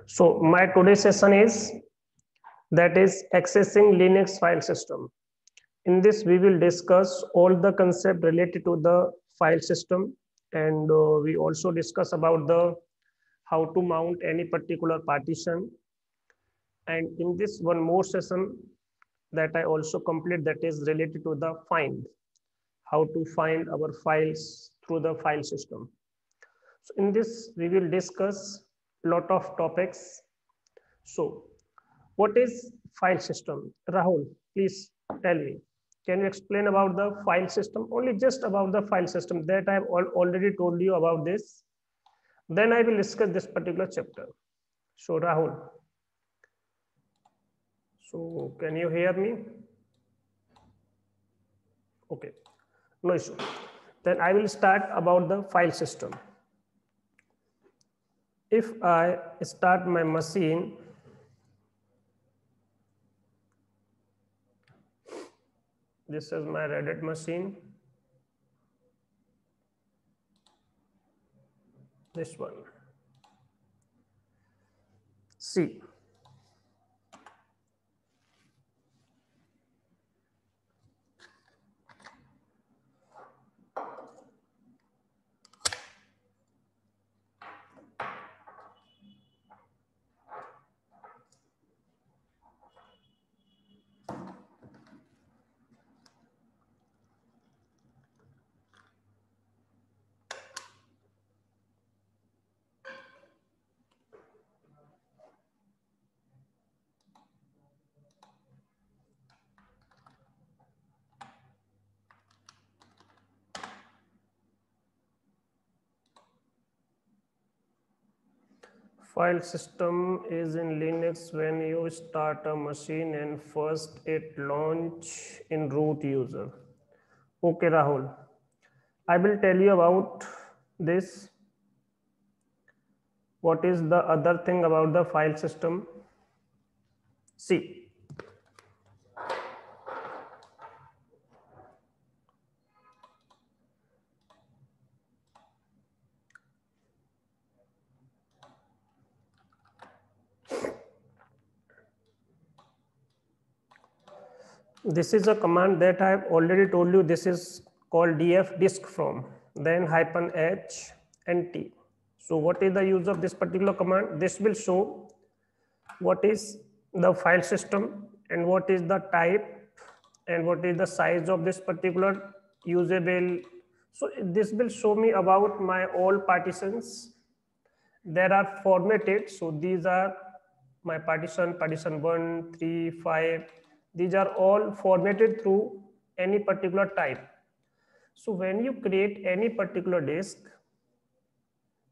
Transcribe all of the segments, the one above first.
So my today's session is that is accessing Linux file system. In this, we will discuss all the concept related to the file system, and we also discuss about the how to mount any particular partition. And in this one more session that I also complete that is related to the find, how to find our files through the file system. So in this, we will discuss a lot of topics. So what is file system? Rahul, please tell me. Can you explain about the file system? Only just about the file system that I've already told you about this. Then I will discuss this particular chapter. So Rahul, so can you hear me? Okay, no issue. Then I will start about the file system. If I start my machine, this is my Reddit machine. This one. See. File system is in Linux when you start a machine and first it launch in root user. Okay, Rahul. I will tell you about this. What is the other thing about the file system? See. This is a command that I have already told you. This is called df disk from, then -h and t. So what is the use of this particular command? This will show what is the file system and what is the type and what is the size of this particular usable. So this will show me about my all partitions that are formatted. So these are my partition 1, 3, 5. These are all formatted through any particular type. So when you create any particular disk,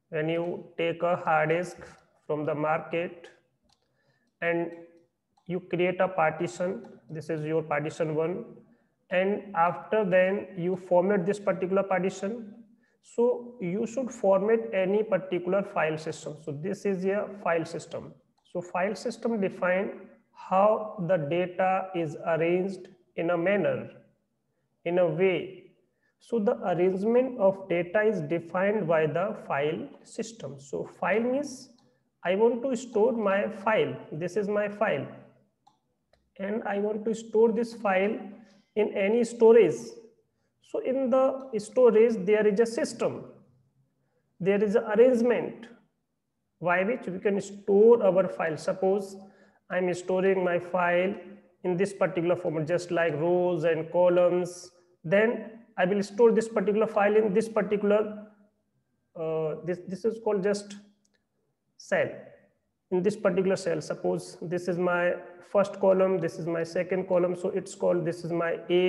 when you take a hard disk from the market and you create a partition, this is your partition 1, and after then you format this particular partition. So you should format any particular file system. So this is a file system. So file system define how the data is arranged in a manner, in a way. So the arrangement of data is defined by the file system. So file means I want to store my file. This is my file. And I want to store this file in any storage. So in the storage, there is a system. There is an arrangement by which we can store our file. Suppose I'm storing my file in this particular format, just like rows and columns. Then I will store this particular file in this particular, this is called just cell. In this particular cell, suppose this is my first column, this is my second column. So it's called, this is my A.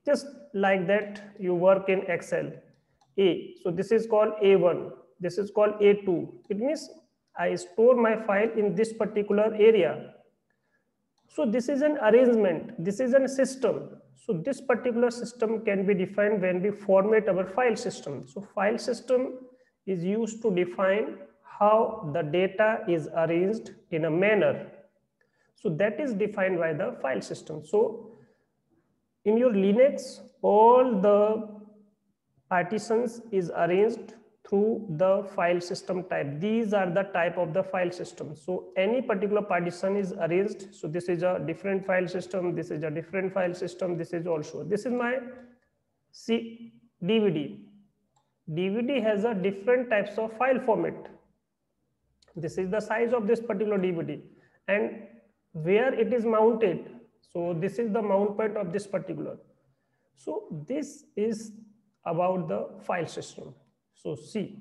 Just like that, you work in Excel. A. So this is called A1. This is called A2. It means I store my file in this particular area. So this is an arrangement. This is a system. So this particular system can be defined when we format our file system. So file system is used to define how the data is arranged in a manner. So that is defined by the file system. So in your Linux, all the partitions is arranged through the file system type. These are the type of the file system. So any particular partition is arranged. So this is a different file system. This is a different file system. This is also, this is my DVD. DVD has a different types of file format. This is the size of this particular DVD and where it is mounted. So this is the mount point of this particular. So this is about the file system. So see,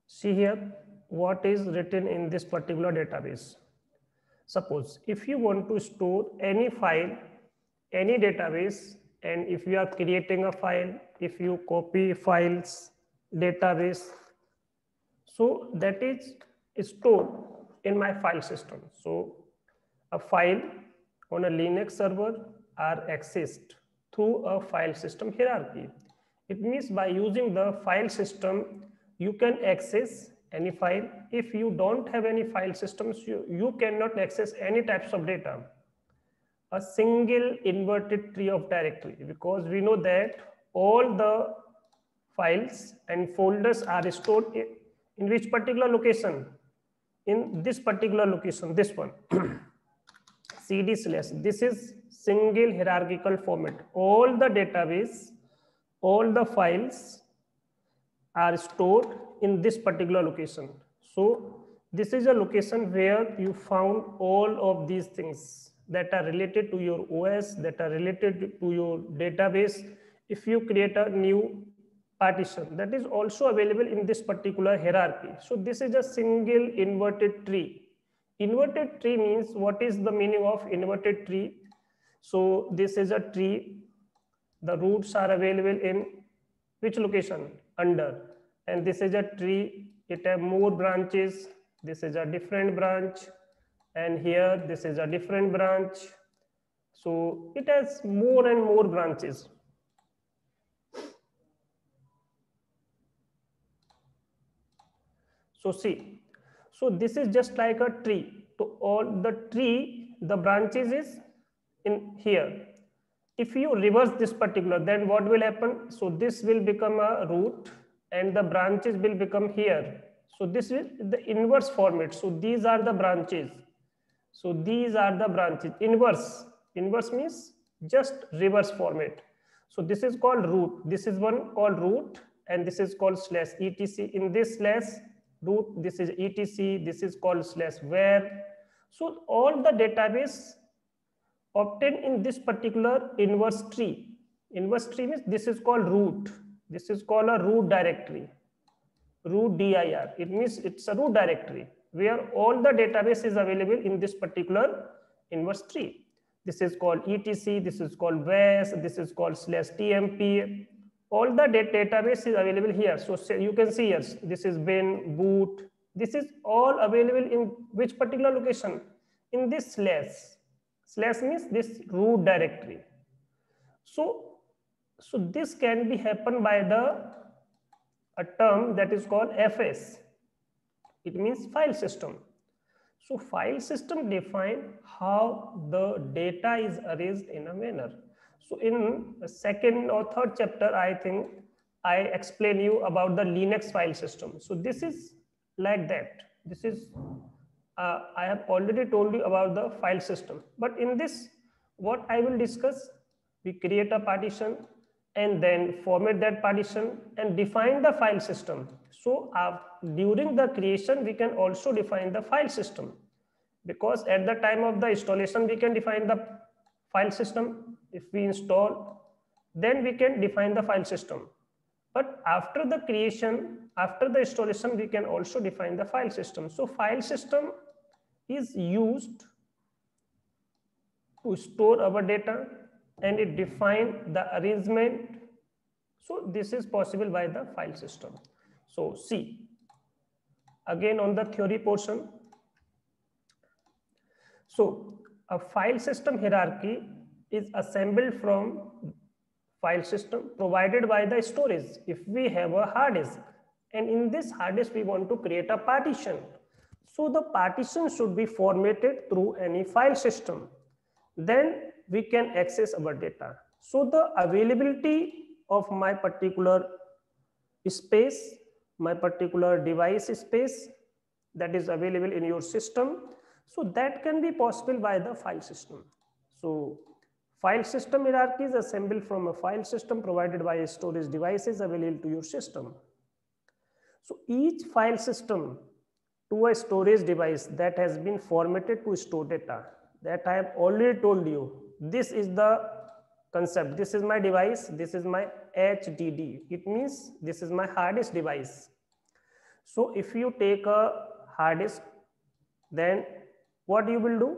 here what is written in this particular database. Suppose if you want to store any file, any database, and if you are creating a file, if you copy files, database, so that is stored in my file system. So a file on a Linux server are accessed through a file system hierarchy. It means by using the file system, you can access any file. If you don't have any file systems, you cannot access any types of data. A single inverted tree of directory, because we know that all the files and folders are stored in which particular location? In this particular location, this one. CD/, this is single hierarchical format. All the database, all the files are stored in this particular location. So this is a location where you found all of these things that are related to your OS, that are related to your database. If you create a new partition, that is also available in this particular hierarchy. So this is a single inverted tree. Inverted tree means, what is the meaning of inverted tree? So this is a tree. The roots are available in which location? Under. And this is a tree. It has more branches. This is a different branch. And here, this is a different branch. So it has more and more branches. So see, so this is just like a tree. So all the tree, the branches is in here. If you reverse this particular, then what will happen? So this will become a root and the branches will become here. So this is the inverse format. So these are the branches. So these are the branches. Inverse. Inverse means just reverse format. So this is called root. This is one called root and this is called slash etc. In this slash root, this is etc. This is called slash where. So all the database obtained in this particular inverse tree. Inverse tree means this is called root. This is called a root directory. Root dir. It means it's a root directory where all the database is available in this particular inverse tree. This is called etc. This is called was. This is called slash tmp. All the database is available here. So you can see here, this is bin, boot. This is all available in which particular location? In this slash. Slash means this root directory. So this can be happen by a term that is called FS. It means file system. So file system define how the data is arranged in a manner. So in the second or third chapter, I think I explain you about the Linux file system. So this is like that. This is, I have already told you about the file system. But in this, what I will discuss, we create a partition and then format that partition and define the file system. So during the creation, we can also define the file system, because at the time of the installation, we can define the file system. If we install, then we can define the file system. But after the creation, after the installation, we can also define the file system. So file system is used to store our data and it defines the arrangement. So this is possible by the file system. So see, again on the theory portion. So a file system hierarchy is assembled from file system provided by the storage. If we have a hard disk and in this hard disk we want to create a partition, so the partition should be formatted through any file system. Then we can access our data. So the availability of my particular space, my particular device space that is available in your system, so that can be possible by the file system. So file system hierarchy is assembled from a file system provided by storage devices available to your system. So each file system to a storage device that has been formatted to store data, that I have already told you. This is the concept. This is my device. This is my HDD. It means this is my hard disk device. So if you take a hard disk, then what you will do?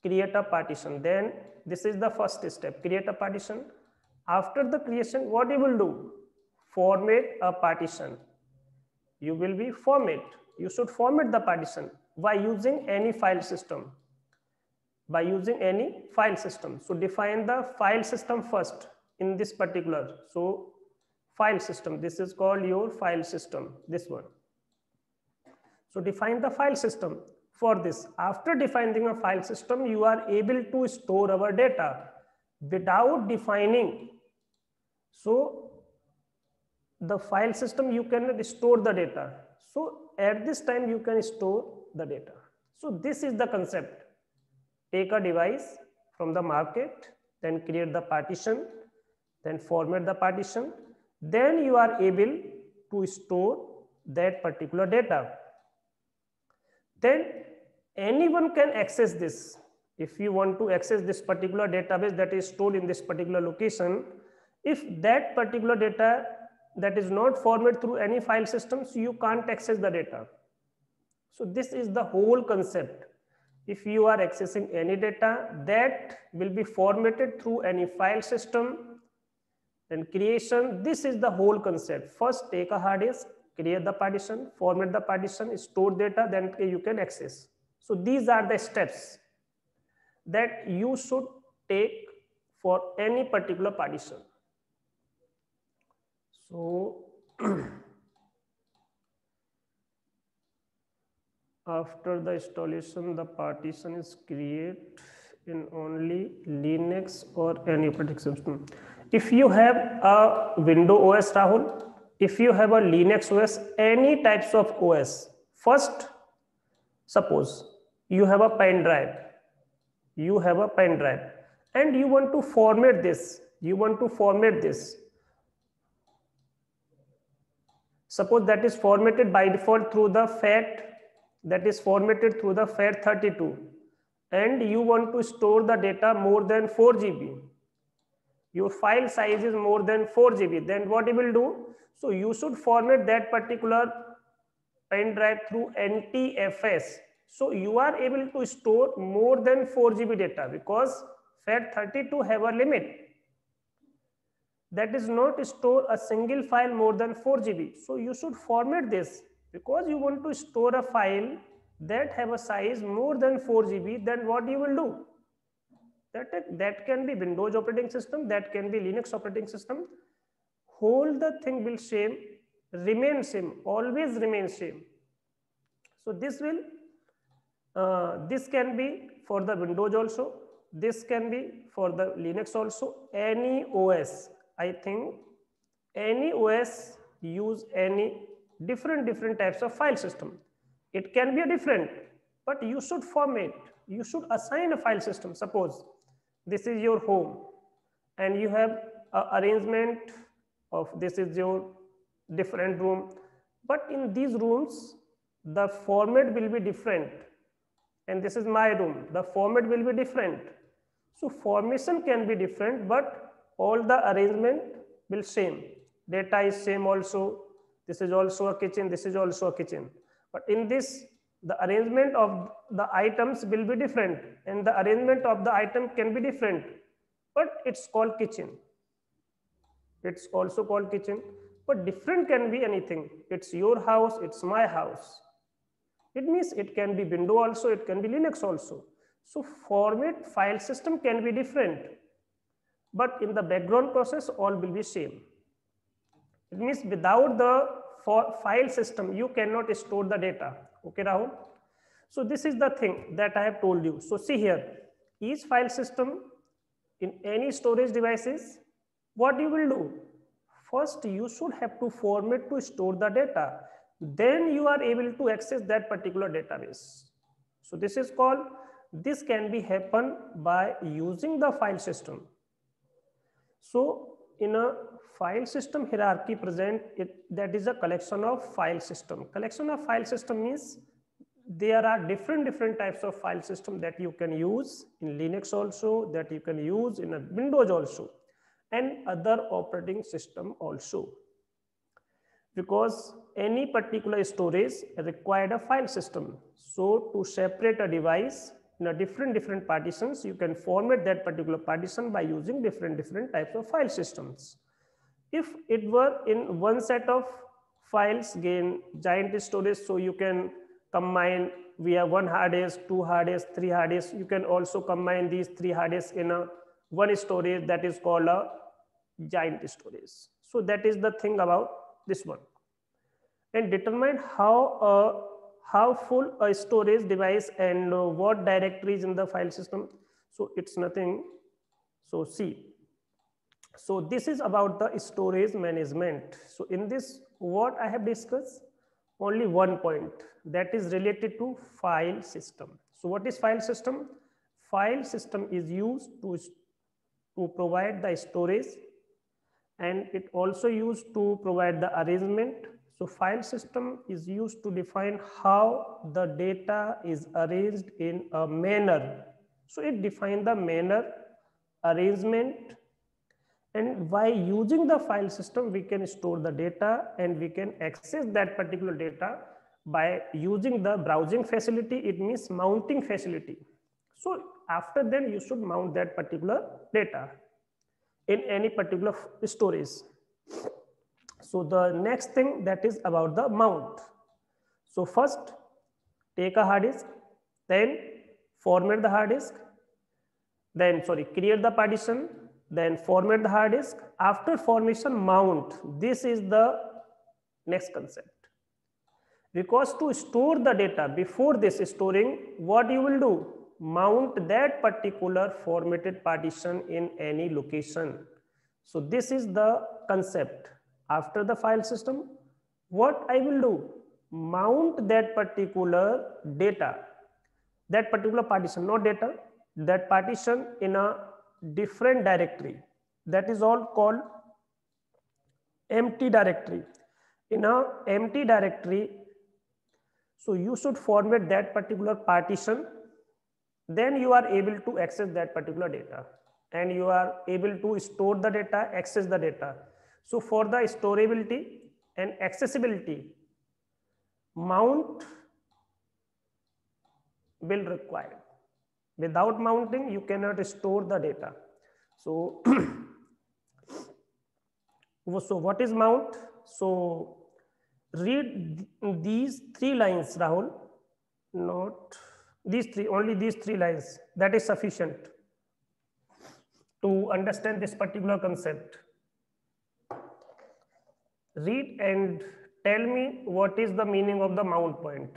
Create a partition. Then this is the first step, create a partition. After the creation, what you will do? Format a partition. You will be format. You should format the partition by using any file system. By using any file system. So define the file system first in this particular. So file system, this is called your file system, this one. So define the file system for this. After defining a file system, you are able to store our data without defining. So the file system, you cannot store the data. So at this time, you can store the data. So this is the concept. Take a device from the market, then create the partition, then format the partition. Then you are able to store that particular data. Then anyone can access this. If you want to access this particular database that is stored in this particular location, if that particular data that is not formatted through any file system, so you can't access the data. So this is the whole concept. If you are accessing any data that will be formatted through any file system, then creation, this is the whole concept. First, take a hard disk, create the partition, format the partition, store data, then you can access. So these are the steps that you should take for any particular partition. So after the installation, the partition is created in only Linux or any operating system. If you have a Windows OS, Rahul, if you have a Linux OS, any types of OS, first, suppose you have a pen drive, and you want to format this, Suppose that is formatted by default through the FAT32, and you want to store the data more than 4 GB. Your file size is more than 4 GB. Then what you will do? So you should format that particular pen drive through NTFS. So you are able to store more than 4 GB data because FAT32 have a limit. That is not store a single file more than 4 GB. So you should format this because you want to store a file that have a size more than 4 GB. Then what you will do? That can be Windows operating system, that can be Linux operating system. Whole the thing will remain same, always remain same. So this will, this can be for the Windows also. This can be for the Linux also. Any OS, I think any OS use any different types of file system. It can be a different, but you should format, you should assign a file system. Suppose this is your home and you have an arrangement of this is your different room, but in these rooms the format will be different, and this is my room, the format will be different. So formation can be different, but all the arrangement will same. Data is same also. This is also a kitchen, this is also a kitchen. But in this, the arrangement of the items will be different, and the arrangement of the item can be different, but it's called kitchen. It's also called kitchen, but different can be anything. It's your house, it's my house. It means it can be Windows also, it can be Linux also. So format file system can be different, but in the background process, all will be same. It means without the file system, you cannot store the data. Okay, Rahul? So this is the thing that I have told you. So see here, each file system in any storage devices, what you will do? First, you should have to format to store the data. Then you are able to access that particular database. So this is called, this can be happen by using the file system. So in a file system hierarchy present, that is a collection of file system. Collection of file system means there are different types of file system that you can use in Linux also, that you can use in a Windows also, and other operating system also. Because any particular storage required a file system. So to separate a device in a different partitions, you can format that particular partition by using different types of file systems. If it were in one set of files, gain giant storage, so you can combine, we have one hard disk, two hard disks, three hard disks. You can also combine these three hard disks in a one storage, that is called a giant storage. So that is the thing about this one. And determine how full a storage device and what directories in the file system. So it's nothing. So see, so this is about the storage management. So in this, what I have discussed, only one point, that is related to file system. So what is file system? File system is used to provide the storage, and it also used to provide the arrangement. So file system is used to define how the data is arranged in a manner. So it defines the manner, arrangement, and by using the file system, we can store the data and we can access that particular data by using the browsing facility. It means mounting facility. So after then you should mount that particular data in any particular storage. So the next thing, that is about the mount. So first take a hard disk, then format the hard disk, then create the partition, then format the hard disk. After formation, mount. This is the next concept. Because to store the data, before this storing, what you will do? Mount that particular formatted partition in any location. So this is the concept. After the file system, what I will do? Mount that particular data, that particular partition, not data, that partition in a different directory. That is all called empty directory. In a empty directory, so you should format that particular partition, then you are able to access that particular data and you are able to store the data, access the data. So for the storability and accessibility, mount will require. Without mounting, you cannot store the data. So, so what is mount? So read these three lines, Rahul, not these three, only these three lines. That is sufficient to understand this particular concept. Read and tell me what is the meaning of the mount point.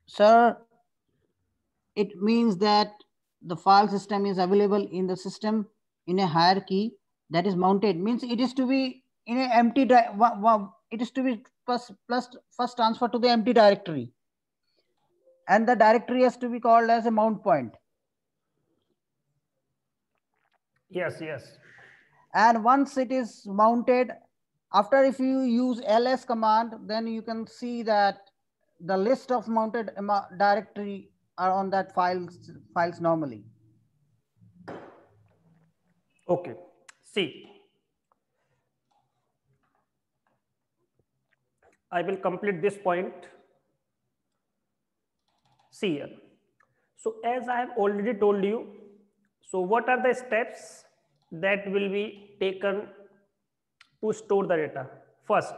Sir, it means that the file system is available in the system in a hierarchy that is mounted. Means it is to be in an empty, it is to be first transferred to the empty directory. And the directory has to be called as a mount point. Yes, yes. And once it is mounted, after if you use ls command, then you can see that the list of mounted directory are on that files normally. Okay. See, I will complete this point. See here. So as I have already told you, so what are the steps that will be taken to store the data? First,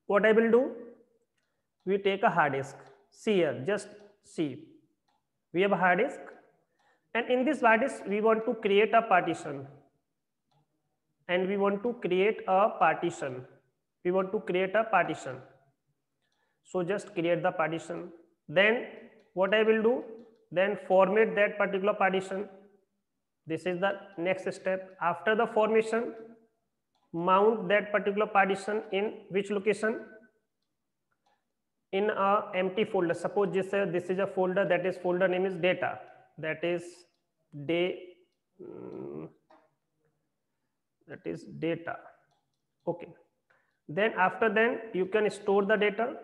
what I will do, we take a hard disk. See here, just see, we have a hard disk, and in this hard disk we want to create a partition, and we want to create a partition. So just create the partition. Then what I will do, then format that particular partition. This is the next step. After the formation, mount that particular partition in which location? In a empty folder. Suppose this is a folder, that is folder name is data, that is data. Okay. Then after then you can store the data.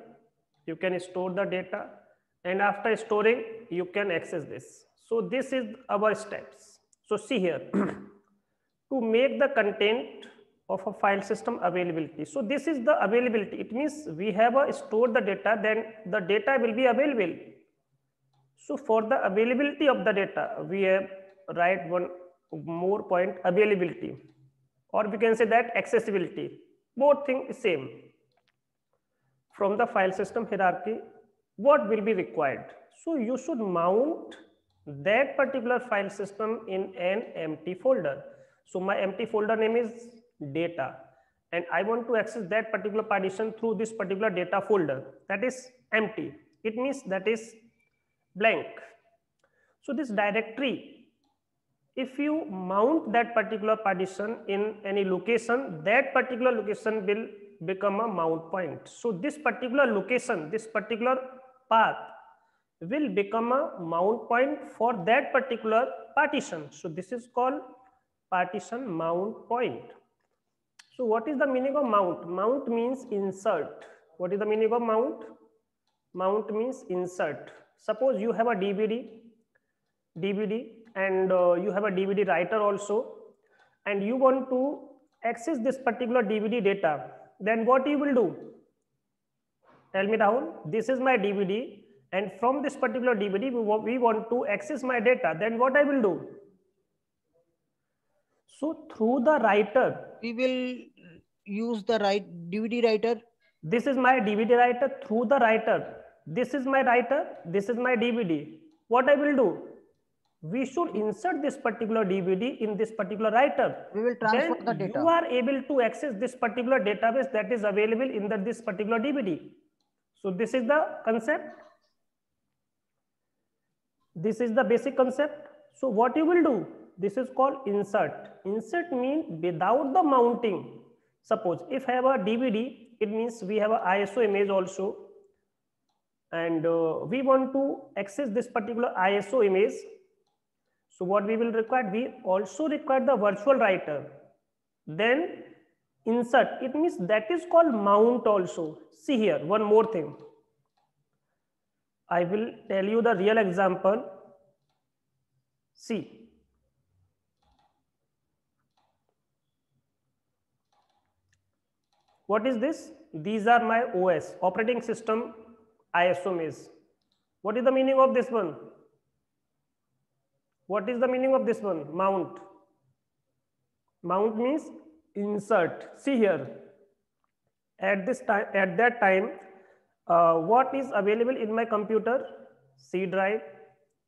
And after storing, you can access this. So this is our steps. So see here, to make the content of a file system availability. So this is the availability. It means we have stored the data, then the data will be available. So for the availability of the data, we have write one more point, availability, or we can say that accessibility. Both things is same. From the file system hierarchy, what will be required? So you should mount that particular file system in an empty folder. So my empty folder name is data, and I want to access that particular partition through this particular data folder, that is empty. It means that is blank. So this directory, if you mount that particular partition in any location, that particular location will become a mount point. So this particular location, this particular path will become a mount point for that particular partition. So this is called partition mount point. So what is the meaning of mount? Mount means insert. What is the meaning of mount? Mount means insert. Suppose you have a DVD and you have a DVD writer also, and you want to access this particular DVD data, then what you will do? Tell me down. This is my DVD, and from this particular DVD we want to access my data, then what I will do? So through the writer, we will use the DVD writer. This is my DVD writer. Through the writer, this is my writer, this is my DVD. What I will do? We should insert this particular DVD in this particular writer. We will transfer the data. You are able to access this particular database that is available in this particular DVD. So this is the concept. This is the basic concept. So what you will do? This is called insert. Insert means without the mounting. Suppose if I have a DVD, it means we have an ISO image also, and we want to access this particular ISO image. So what we will require? We also require the virtual writer. Then insert, it means that is called mount also. See here, one more thing. I will tell you the real example. See. What is this? These are my OS, operating system ISO image. What is the meaning of this one? What is the meaning of this one? Mount. Mount means insert. See here. At that time, what is available in my computer? C drive,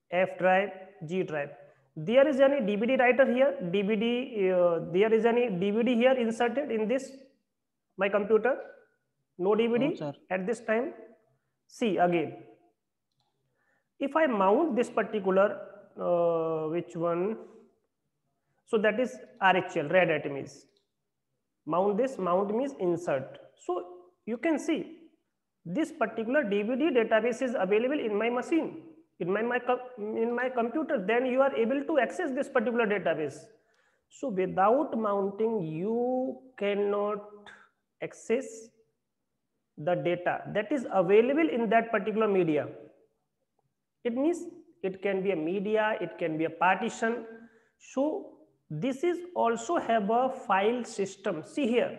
F drive, G drive. There is any DVD writer here. There is any DVD here inserted in this my computer? No DVD no, at this time. See again. If I mount this particular which one? So that is RHL, red hat image. Mount this, mount means insert. So you can see this particular DVD database is available in my machine, in my computer. Then you are able to access this particular database. So without mounting, you cannot access the data that is available in that particular media. It means it can be a media, it can be a partition. So this is also have a file system. See here,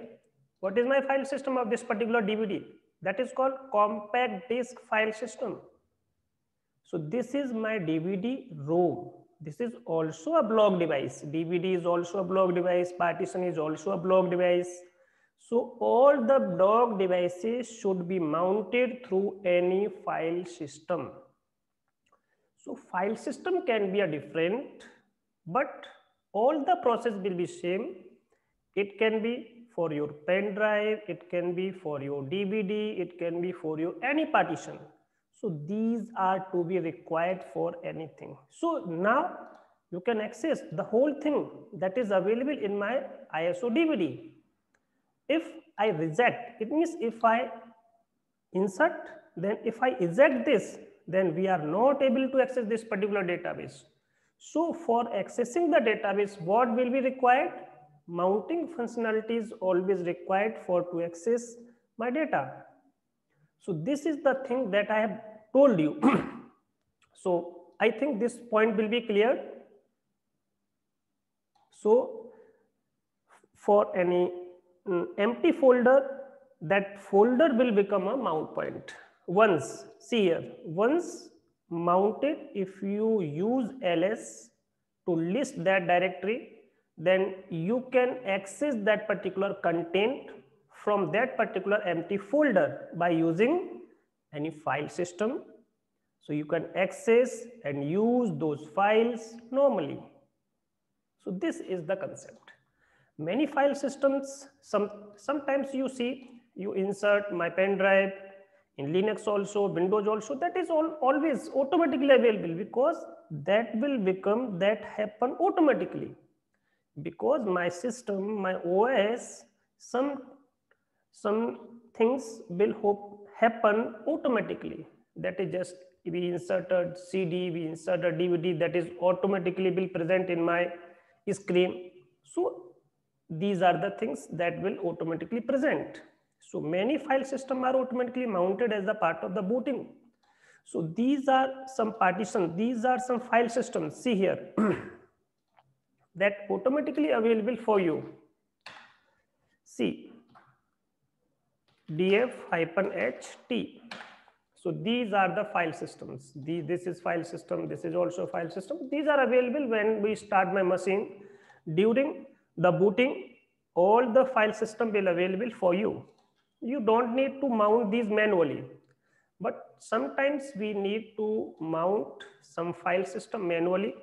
what is my file system of this particular DVD? That is called compact disc file system. So this is my DVD ROM. This is also a block device. DVD is also a block device. Partition is also a block device. So all the dog devices should be mounted through any file system. So file system can be a different, but all the process will be same. It can be for your pen drive, it can be for your DVD, it can be for your any partition. So these are to be required for anything. So now you can access the whole thing that is available in my ISO DVD. If I reject, it means if I insert, then if I eject this, then we are not able to access this particular database. So for accessing the database, what will be required? Mounting functionality is always required for to access my data. So this is the thing that I have told you. So I think this point will be clear. So for any empty folder, that folder will become a mount point. Once, see here, once mounted, if you use ls to list that directory, then you can access that particular content from that particular empty folder by using any file system. So you can access and use those files normally. So this is the concept. Many file systems, sometimes you see, you insert my pen drive in Linux also, Windows also, that is always automatically available, because that will become, that happen automatically. Because my system, my OS, some things will happen automatically. That is just, we inserted CD, we inserted DVD, that is automatically will present in my screen. So these are the things that will automatically present. So many file systems are automatically mounted as a part of the booting. So these are some partitions, these are some file systems, see here, that automatically available for you. See, df-ht. So these are the file systems. This is file system, this is also file system. These are available when we start my machine. During the booting, all the file system will available for you. You don't need to mount these manually, but sometimes we need to mount some file system manually.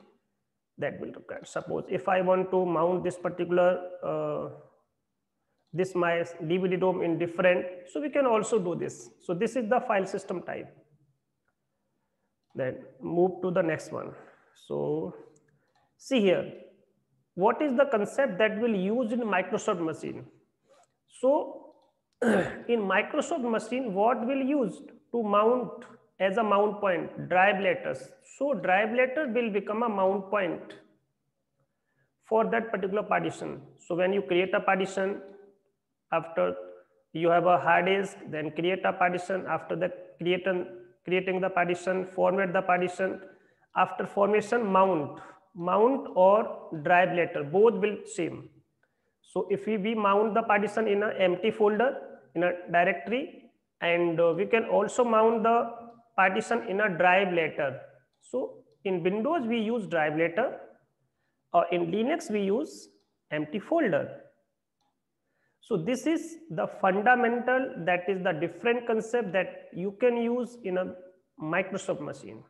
That will require, suppose if I want to mount this particular this my DVD ROM in different, so we can also do this. So this is the file system type. Then move to the next one. So see here, what is the concept that will use in Microsoft machine? So in Microsoft machine, what will use to mount as a mount point? Drive letters. So drive letter will become a mount point for that particular partition. So when you create a partition, after you have a hard disk, then create a partition. After that, creating the partition, format the partition. After formation, mount or drive letter, both will same. So if we mount the partition in an empty folder, in a directory, and we can also mount the partition in a drive letter. So in Windows, we use drive letter, or in Linux, we use empty folder. So this is the fundamental, that is the different concept that you can use in a Microsoft machine.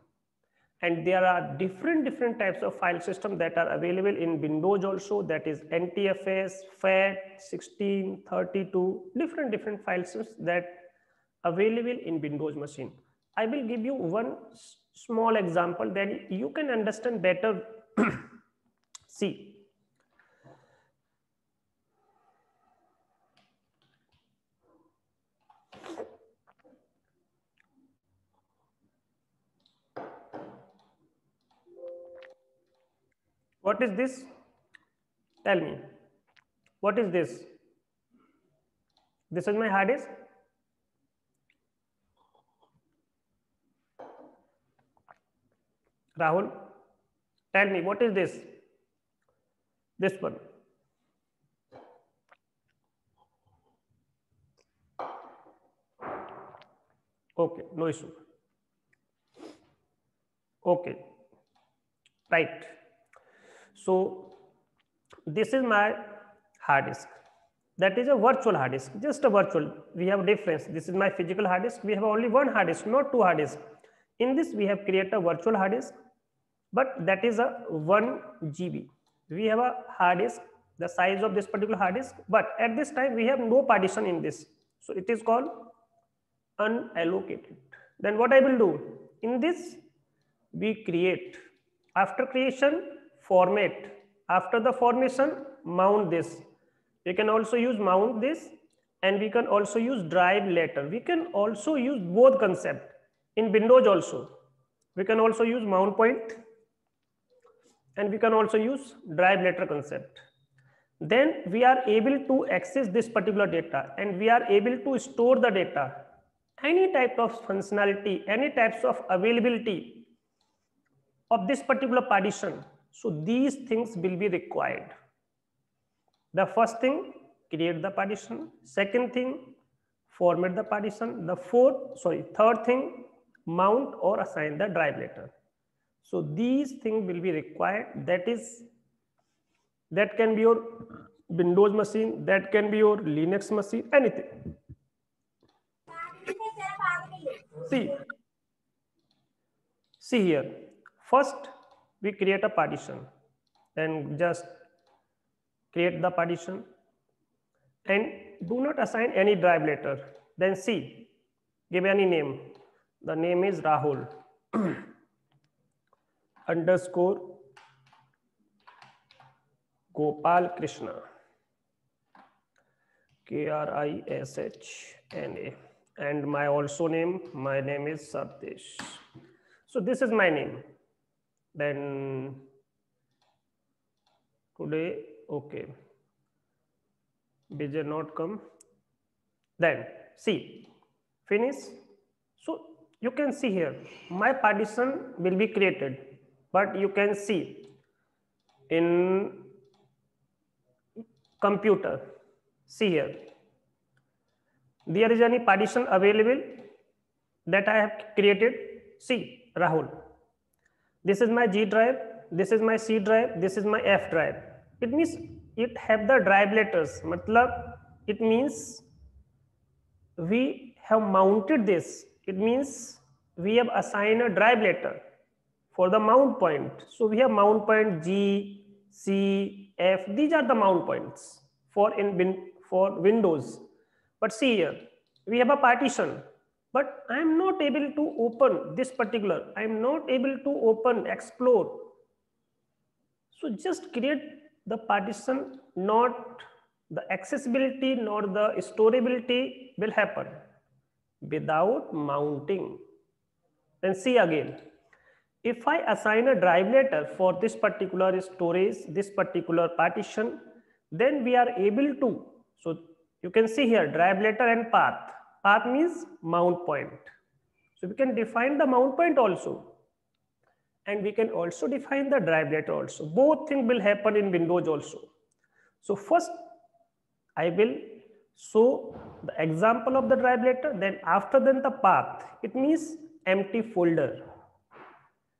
And there are different types of file system that are available in Windows also, that is NTFS, FAT, 16, 32, different file systems that available in Windows machine. I will give you one small example, then you can understand better. See. What is this? Tell me. What is this? This is my hard disk. Rahul, tell me, what is this? This one. Okay, no issue. Okay, right. So this is my hard disk. That is a virtual hard disk, just a virtual. We have difference. This is my physical hard disk. We have only one hard disk, not two hard disks. In this, we have created a virtual hard disk, but that is a 1 GB. We have a hard disk, the size of this particular hard disk, but at this time we have no partition in this. So it is called unallocated. Then what I will do? In this, we create. After creation, format. After the formation, mount this. We can also use mount this, and we can also use drive later. We can also use both concept in Windows also. We can also use mount point, and we can also use drive later concept. Then we are able to access this particular data, and we are able to store the data. Any type of functionality, any types of availability of this particular partition. So these things will be required. The first thing, create the partition. Second thing, format the partition. Third thing, mount or assign the drive later. So these things will be required. That can be your Windows machine, that can be your Linux machine, anything. See here. First, we create a partition, then just create the partition and do not assign any drive later. Then see, give any name. The name is Rahul underscore Gopal Krishna, Krishna, and my name is Satish. So this is my name. Then today, okay, Vijay not come. Then see, finish. So you can see here, my partition will be created, but you can see in computer, see here, there is any partition available that I have created. See, Rahul, this is my G drive, this is my C drive, this is my F drive. It means it have the drive letters. It means we have mounted this. It means we have assigned a drive letter for the mount point. So we have mount point G, C, F. These are the mount points for Windows. But see here, we have a partition, but I am not able to open this particular. I am not able to explore. So just create the partition, not the accessibility nor the storability will happen without mounting. Then see again, if I assign a drive letter for this particular storage, this particular partition, then we are able to, so you can see here drive letter and path. Path means mount point. So we can define the mount point also. And we can also define the drive letter also. Both things will happen in Windows also. So first, I will show the example of the drive letter. Then after then the path. It means empty folder.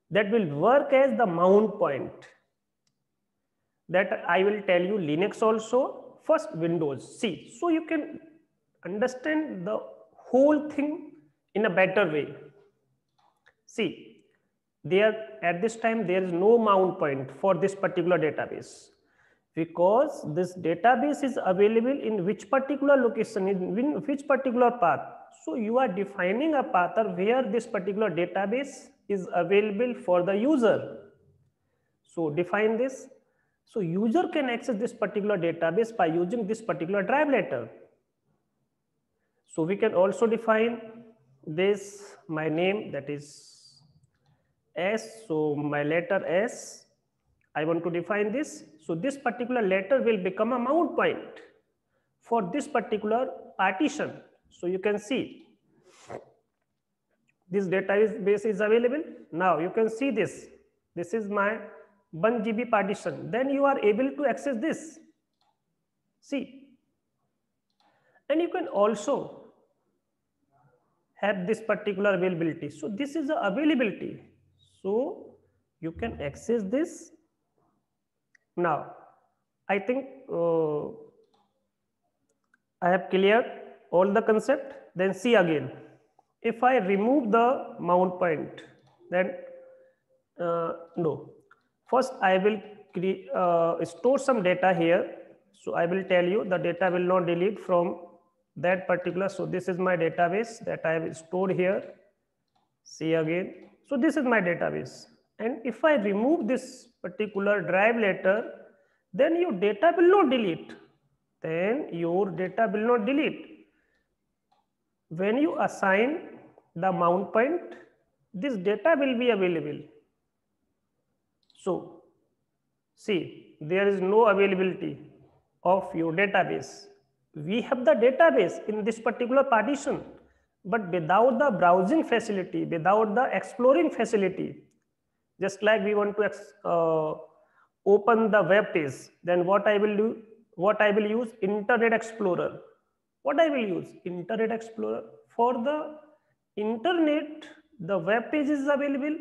That will work as the mount point. That I will tell you Linux also. First Windows. See, so you can understand the whole thing in a better way. See. At this time, there is no mount point for this particular database because this database is available in which particular location, in which particular path. So you are defining a path where this particular database is available for the user. So define this. So user can access this particular database by using this particular drive letter. So we can also define this, my name, that is S, so my letter S, I want to define this. So this particular letter will become a mount point for this particular partition. So you can see this database is available. Now you can see this. This is my 1 GB partition. Then you are able to access this. See. And you can also have this particular availability. So this is the availability. So you can access this. Now, I think I have cleared all the concept. Then see again. If I remove the mount point, then no. First, I will store some data here. So I will tell you the data will not delete from that particular. So this is my database that I have stored here. See again. So this is my database. And if I remove this particular drive letter, then your data will not delete. Then your data will not delete. When you assign the mount point, this data will be available. So see, there is no availability of your database. We have the database in this particular partition, but without the browsing facility, without the exploring facility, just like we want to open the web page, then what I will do? What I will use? Internet Explorer. What I will use? Internet Explorer. For the internet, the web page is available,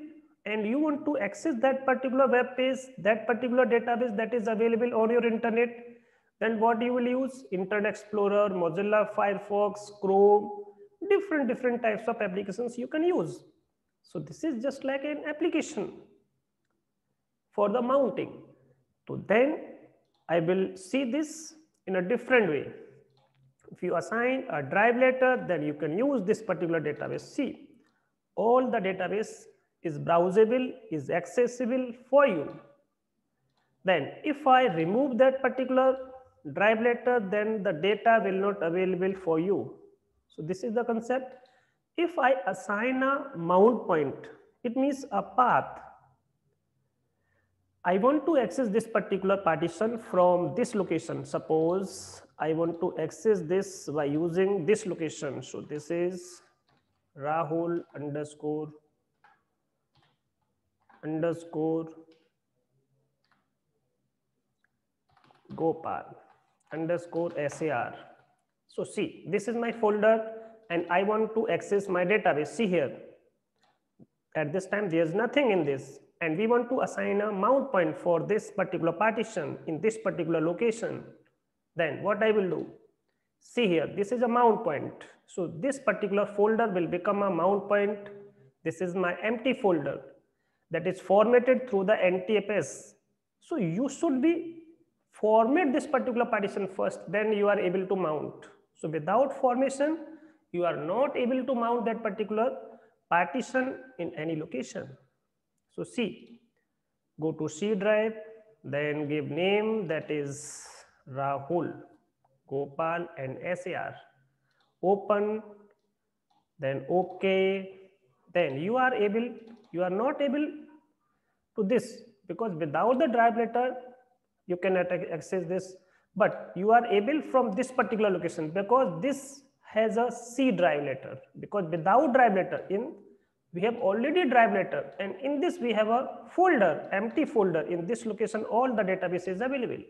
and you want to access that particular web page, that particular database that is available on your internet, then what you will use? Internet Explorer, Mozilla Firefox, Chrome, different types of applications you can use. So this is just like an application for the mounting. So then I will see this in a different way. If you assign a drive letter, then you can use this particular database. See, all the database is browsable, is accessible for you. Then if I remove that particular drive letter, then the data will not available for you. So this is the concept. If I assign a mount point, it means a path. I want to access this particular partition from this location. Suppose I want to access this by using this location. So this is Rahul underscore Gopal underscore SAR. So see, this is my folder and I want to access my database. See here, at this time there is nothing in this, and we want to assign a mount point for this particular partition in this particular location. Then what I will do? See here, this is a mount point. So this particular folder will become a mount point. This is my empty folder that is formatted through the NTFS. So you should be format this particular partition first, then you are able to mount. So without formation, you are not able to mount that particular partition in any location. So see, go to C drive, then give name, that is Rahul, Gopal and SAR. Open, then OK. Then you are not able to this, because without the drive letter, you cannot access this, but you are able from this particular location, because this has a C drive letter. Because without drive letter, we have already drive letter, and in this we have a folder, empty folder. In this location, all the database is available.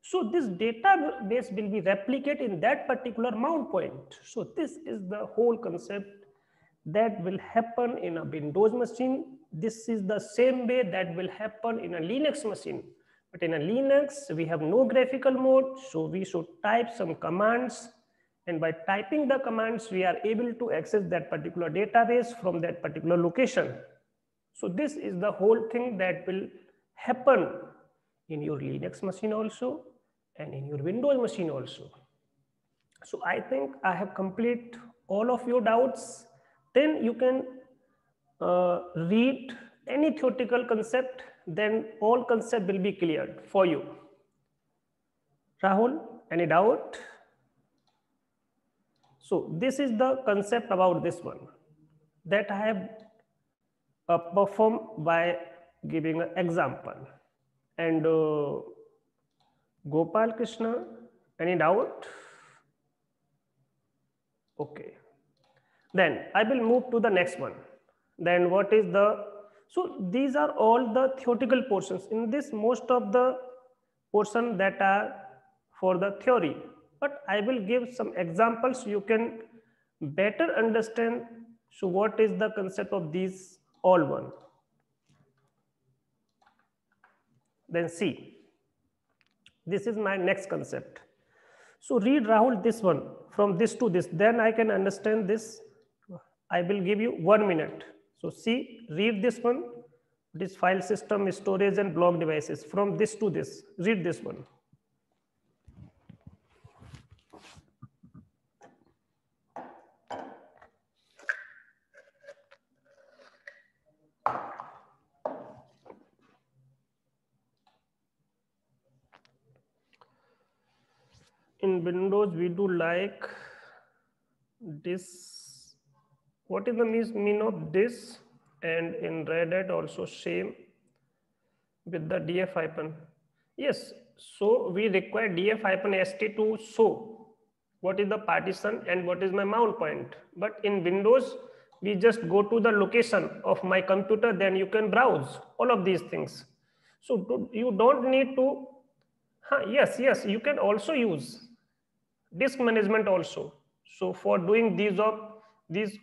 So this database will be replicated in that particular mount point. So this is the whole concept that will happen in a Windows machine. This is the same way that will happen in a Linux machine. But in a Linux, we have no graphical mode, so we should type some commands. And by typing the commands, we are able to access that particular database from that particular location. So this is the whole thing that will happen in your Linux machine also, and in your Windows machine also. So I think I have completed all of your doubts. Then you can read any theoretical concept, then all concept will be cleared for you. Rahul, any doubt? So this is the concept about this one that I have performed by giving an example. And Gopal Krishna, any doubt? Okay. Then I will move to the next one. Then what is the, so these are all the theoretical portions. In this, most of the portion that are for the theory, but I will give some examples you can better understand. So what is the concept of these all one? Then see, this is my next concept. So read Rahul this one from this to this, then I can understand this. I will give you 1 minute. So see, read this one, this file system, storage and block devices from this to this. Read this one. In Windows, we do like this. What is the mean of this? And in Red Hat also same with the df hyphen. Yes, so we require df hyphen st to show what is the partition and what is my mount point. But in Windows, we just go to the location of my computer, then you can browse all of these things. So you don't need to, yes, you can also use disk management also. So for doing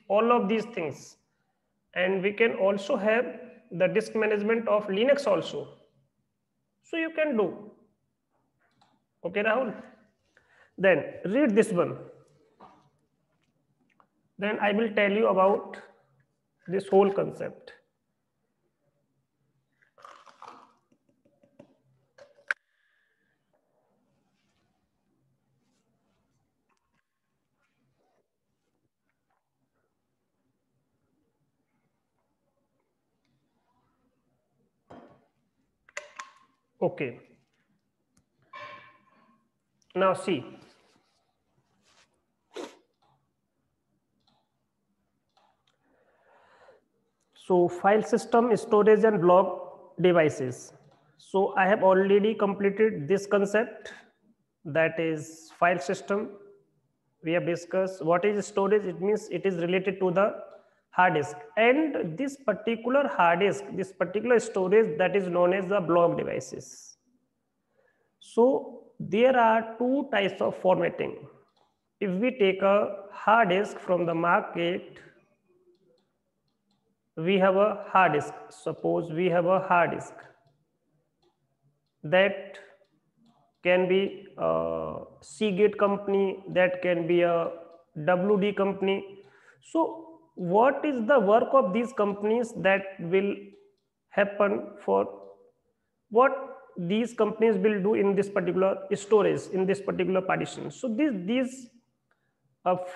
all of these things, and we can also have the disk management of Linux also. So you can do. Okay, Rahul? Then read this one. Then I will tell you about this whole concept. Okay. Now see. So file system, storage and block devices. So I have already completed this concept, that is file system. We have discussed what is storage. It means it is related to the hard disk, and this particular hard disk, this particular storage, that is known as the block devices. So there are two types of formatting. If we take a hard disk from the market, we have a hard disk. Suppose we have a hard disk that can be a Seagate company, that can be a WD company. So what is the work of these companies that will happen, for what these companies will do in this particular storage, in this particular partition? So these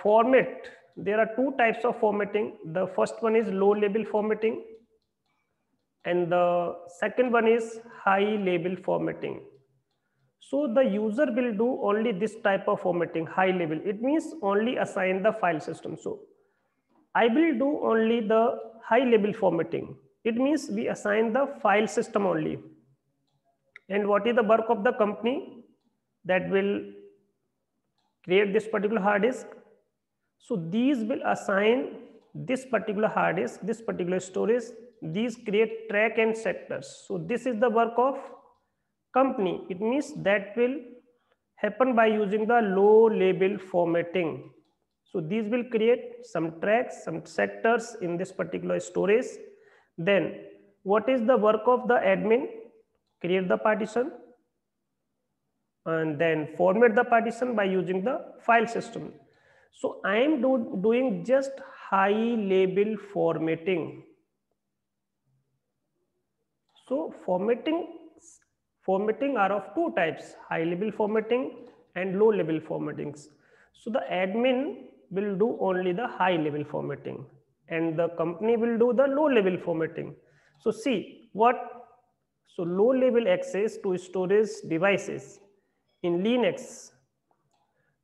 format, there are two types of formatting. The first one is low level formatting, and the second one is high level formatting. So the user will do only this type of formatting, high level. It means only assign the file system. So I will do only the high level formatting. It means we assign the file system only. And what is the work of the company that will create this particular hard disk? So these will assign this particular hard disk, this particular storage, these create track and sectors. So this is the work of company. It means that will happen by using the low level formatting. So these will create some tracks, some sectors in this particular storage. Then what is the work of the admin? Create the partition and then format the partition by using the file system. So I am doing just high level formatting. So formatting are of two types, high level formatting and low level formattings. So the admin will do only the high level formatting and the company will do the low level formatting. So see what, so low level access to storage devices in Linux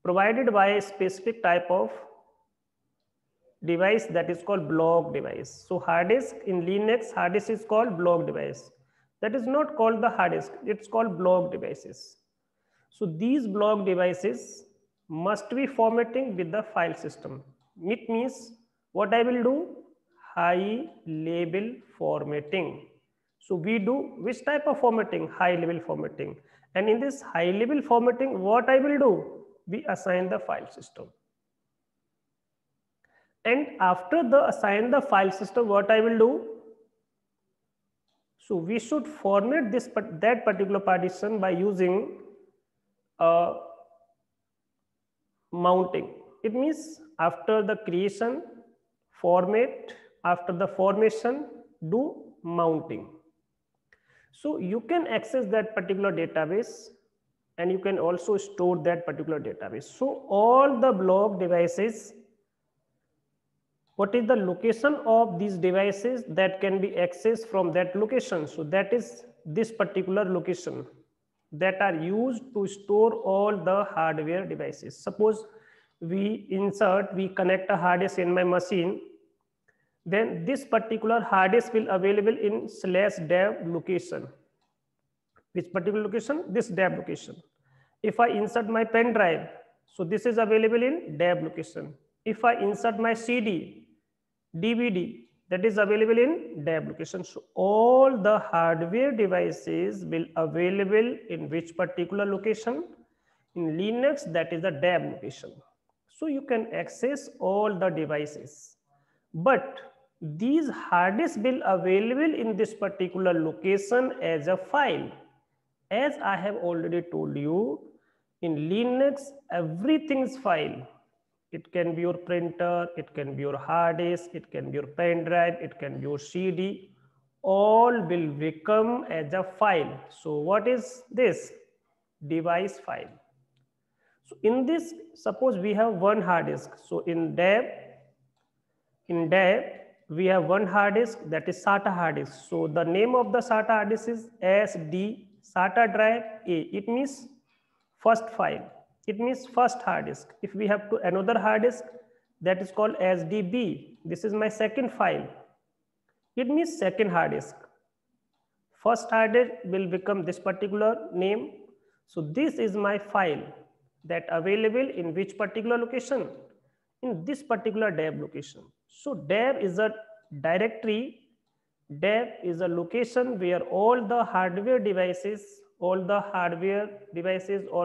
provided by a specific type of device that is called block device. So hard disk in Linux, hard disk is called block device. That is not called the hard disk, it's called block devices. So these block devices must be formatting with the file system. It means what I will do? High level formatting. So we do which type of formatting? High level formatting. And in this high level formatting, what I will do? We assign the file system. And after the assign the file system, what I will do? So we should format that particular partition by using mounting. It means after the creation, format, after the formation, do mounting. So you can access that particular database and you can also store that particular database. So all the block devices, what is the location of these devices that can be accessed from that location? So that is this particular location that are used to store all the hardware devices. Suppose we connect a hard disk in my machine, then this particular hard disk will available in /dev location. Which particular location? This dev location. If I insert my pen drive, so this is available in dev location. If I insert my CD, DVD, that is available in dev location. So all the hardware devices will available in which particular location? In Linux, that is the dev location. So you can access all the devices. But these hard disks will available in this particular location as a file. As I have already told you, in Linux, everything is file. It can be your printer, it can be your hard disk, it can be your pen drive, it can be your CD. All will become as a file. So what is this? Device file. So in this, suppose we have one hard disk. So in dev, we have one hard disk, that is SATA hard disk. So the name of the SATA hard disk is SD SATA drive A. It means first file. It means first hard disk. If we have to another hard disk, that is called SDB. This is my second file. It means second hard disk. First hard disk will become this particular name. So this is my file that available in which particular location? In this particular dev location. So dev is a directory. Dev is a location where all the hardware devices, or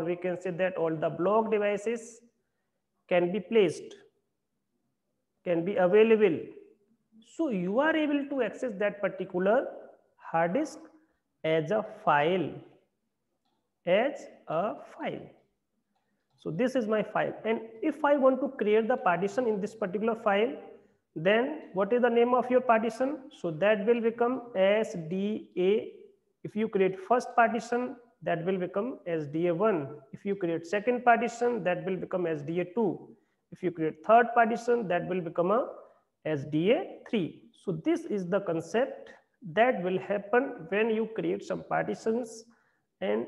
we can say that all the block devices can be placed, can be available. So you are able to access that particular hard disk as a file, So this is my file. And if I want to create the partition in this particular file, then what is the name of your partition? So that will become SDA. If you create first partition, that will become SDA1. If you create second partition, that will become SDA2. If you create third partition, that will become a SDA3. So this is the concept that will happen when you create some partitions. And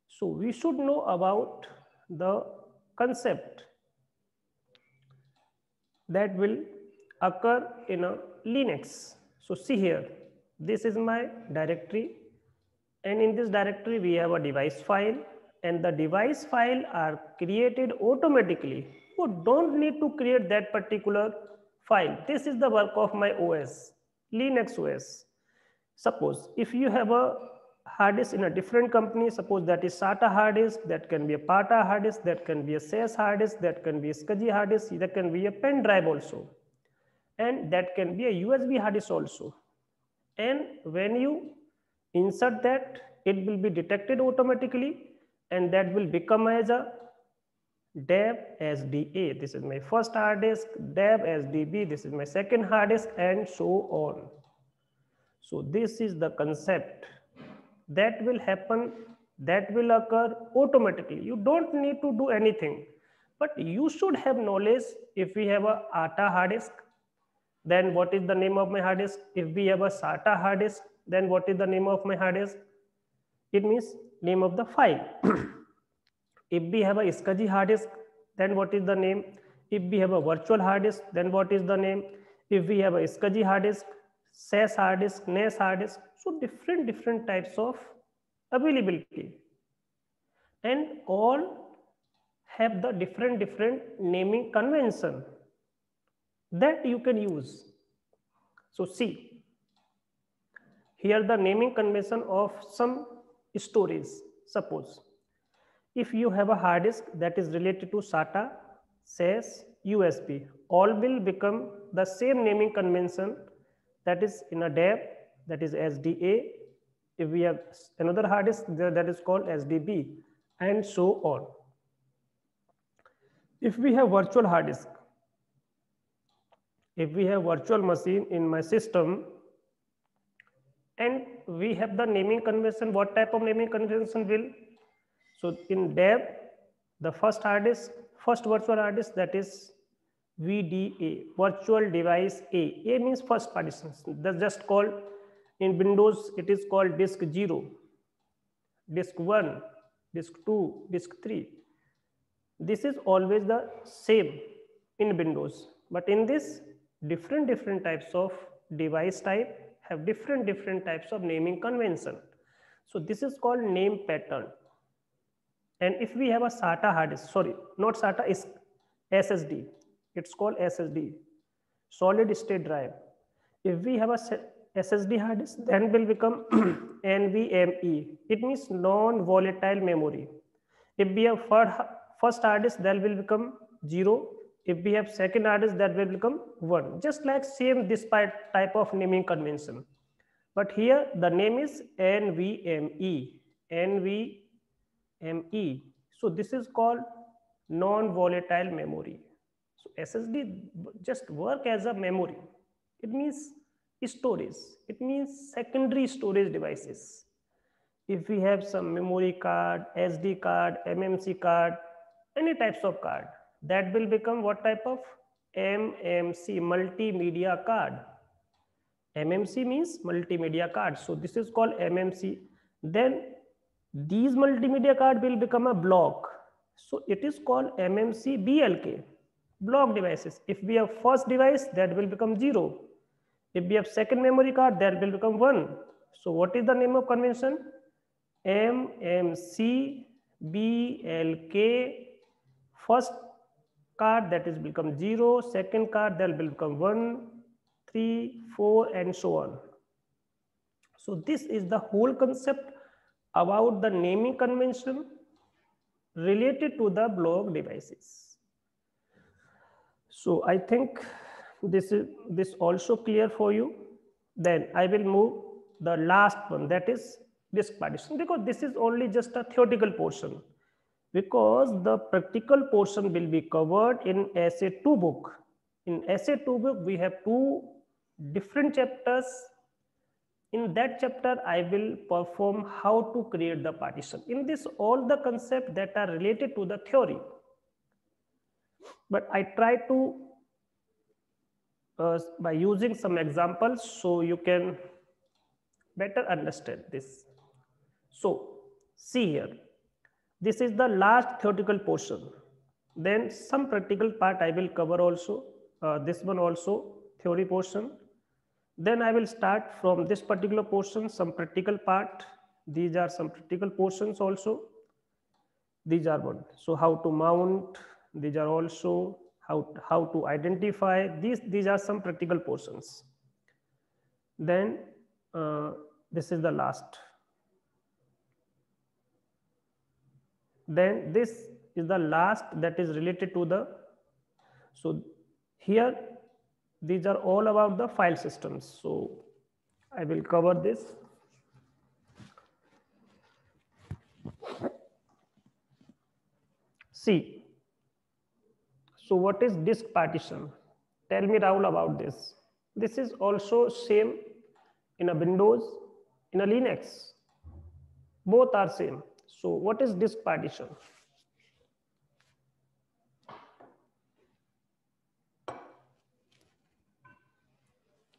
so we should know about the concept that will occur in a Linux. So see here, this is my directory, and in this directory we have a device file, and the device file are created automatically. You don't need to create that particular file. This is the work of my OS, Linux OS. Suppose if you have a hard disk in a different company, suppose that is SATA hard disk, that can be a PATA hard disk, that can be a SAS hard disk, that can be a SCSI hard disk, that can be a pen drive also, and that can be a USB hard disk also. And when you insert that, it will be detected automatically, and that will become as a dev SDA. This is my first hard disk, dev SDB, this is my second hard disk, and so on. So this is the concept that will happen, that will occur automatically. You don't need to do anything, but you should have knowledge. If we have a ATA hard disk, then what is the name of my hard disk? If we have a SATA hard disk, then what is the name of my hard disk? It means name of the file. If we have a SCSI hard disk, then what is the name? If we have a virtual hard disk, then what is the name? If we have a SCSI hard disk, SAS hard disk, NAS hard disk, so different types of availability, and all have the different naming convention that you can use. So see, here the naming convention of some storage. Suppose if you have a hard disk that is related to SATA, SAS, USB, all will become the same naming convention, that is in a dev, that is SDA. If we have another hard disk, that is called SDB, and so on. if we have virtual hard disk, if we have virtual machine in my system, and we have the naming convention, what type of naming convention will? So in dev, the first hard disk, first virtual hard disk, that is VDA, virtual device A. A means first partition. That's just called, in Windows, it is called disk 0, disk 1, disk 2, disk 3. This is always the same in Windows, but in this, different types of device type have different types of naming convention. So this is called name pattern. And if we have a SATA hard disk, sorry, not SATA, is SSD. It's called SSD, solid state drive. If we have a SSD hard disk, then will become NVMe. It means non-volatile memory. If we have first hard disk, that will become 0. If we have second hard disk, that will become 1. Just like same this type of naming convention. But here the name is NVMe. NVMe. So this is called non-volatile memory. So SSD just work as a memory. It means storage. It means secondary storage devices. If we have some memory card, SD card, MMC card, any types of card, that will become what type of? MMC, multimedia card. MMC means multimedia card. So this is called MMC. Then these multimedia card will become a block. So it is called MMC BLK, block devices. If we have first device, that will become 0. If we have second memory card, that will become 1. So what is the name of convention? MMC BLK. First card, that is become 0, second card, that will become 1, 3, 4, and so on. So this is the whole concept about the naming convention related to the block devices. So I think this also clear for you. Then I will move the last one, that is disk partition, because this is only just a theoretical portion, because the practical portion will be covered in Essay 2 book. In Essay 2 book, we have 2 different chapters. In that chapter, I will perform how to create the partition. In this, all the concepts that are related to the theory. But I try to, by using some examples, so you can better understand this. So, see here. This is the last theoretical portion. Then some practical part I will cover also. This one also, theory portion. Then I will start from this particular portion, some practical part. These are some practical portions also. These are one. So how to mount. These are also how to identify. These are some practical portions. Then this is the last. Then this is the last, that is related to the, so here these are all about the file systems. So I will cover this. See, so what is disk partition? Tell me, Rahul, about this. This is also same in a Windows, in a Linux. Both are same. So what is disk partition?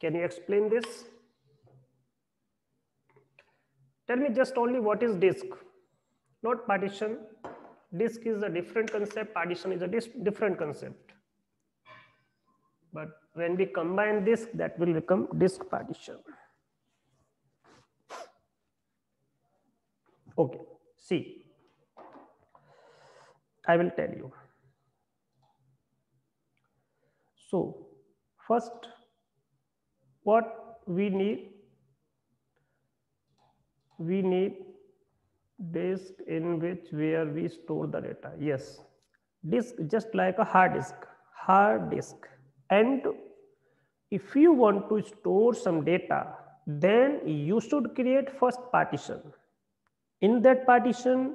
Can you explain this? Tell me just only what is disk, not partition. Disk is a different concept, partition is a different concept. But when we combine disk, that will become disk partition. Okay, see, I will tell you. So first, what we need? We need disk in where we store the data. Yes, disk just like a hard disk. And if you want to store some data, then you should create first partition. In that partition,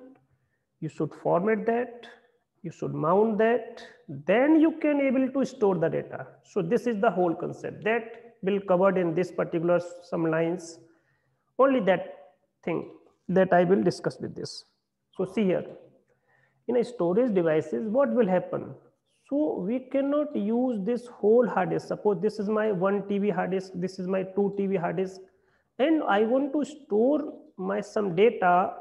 you should format that, You should mount that, then you can able to store the data. So this is the whole concept that will covered in this particular some lines. Only that thing that I will discuss with this. So see here, in a storage devices, what will happen? So we cannot use this whole hard disk. Suppose this is my 1 TB hard disk, this is my 2 TB hard disk, and I want to store my some data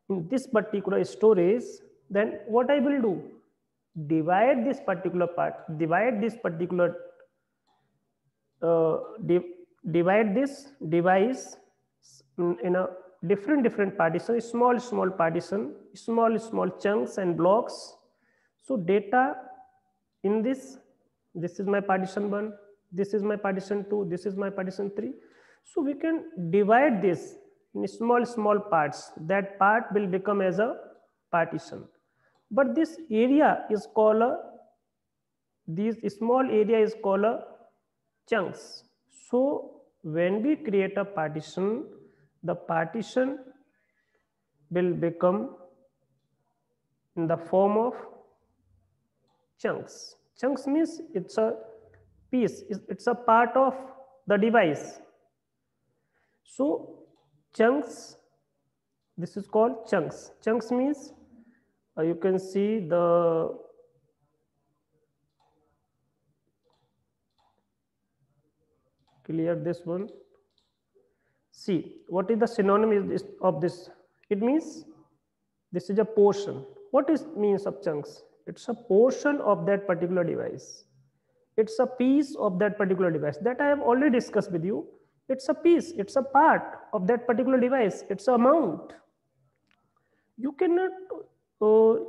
in this particular storage. Then what I will do? Divide this particular part, divide this particular uh, di- divide this device in a different partition, small partition, small chunks and blocks. So data in this is my partition 1, this is my partition 2, this is my partition 3. So we can divide this in small parts. That part will become as a partition. But this area is called a, this small area is called a chunks. So when we create a partition, the partition will become in the form of chunks. Chunks means it's a piece, it's a part of the device. So chunks, this is called chunks. Chunks means you can see the clear this one. See, what is the synonym of this? It means this is a portion. What is means of chunks? It's a portion of that particular device. It's a piece of that particular device that I have already discussed with you. It's a piece, it's a part of that particular device. It's a mount. You cannot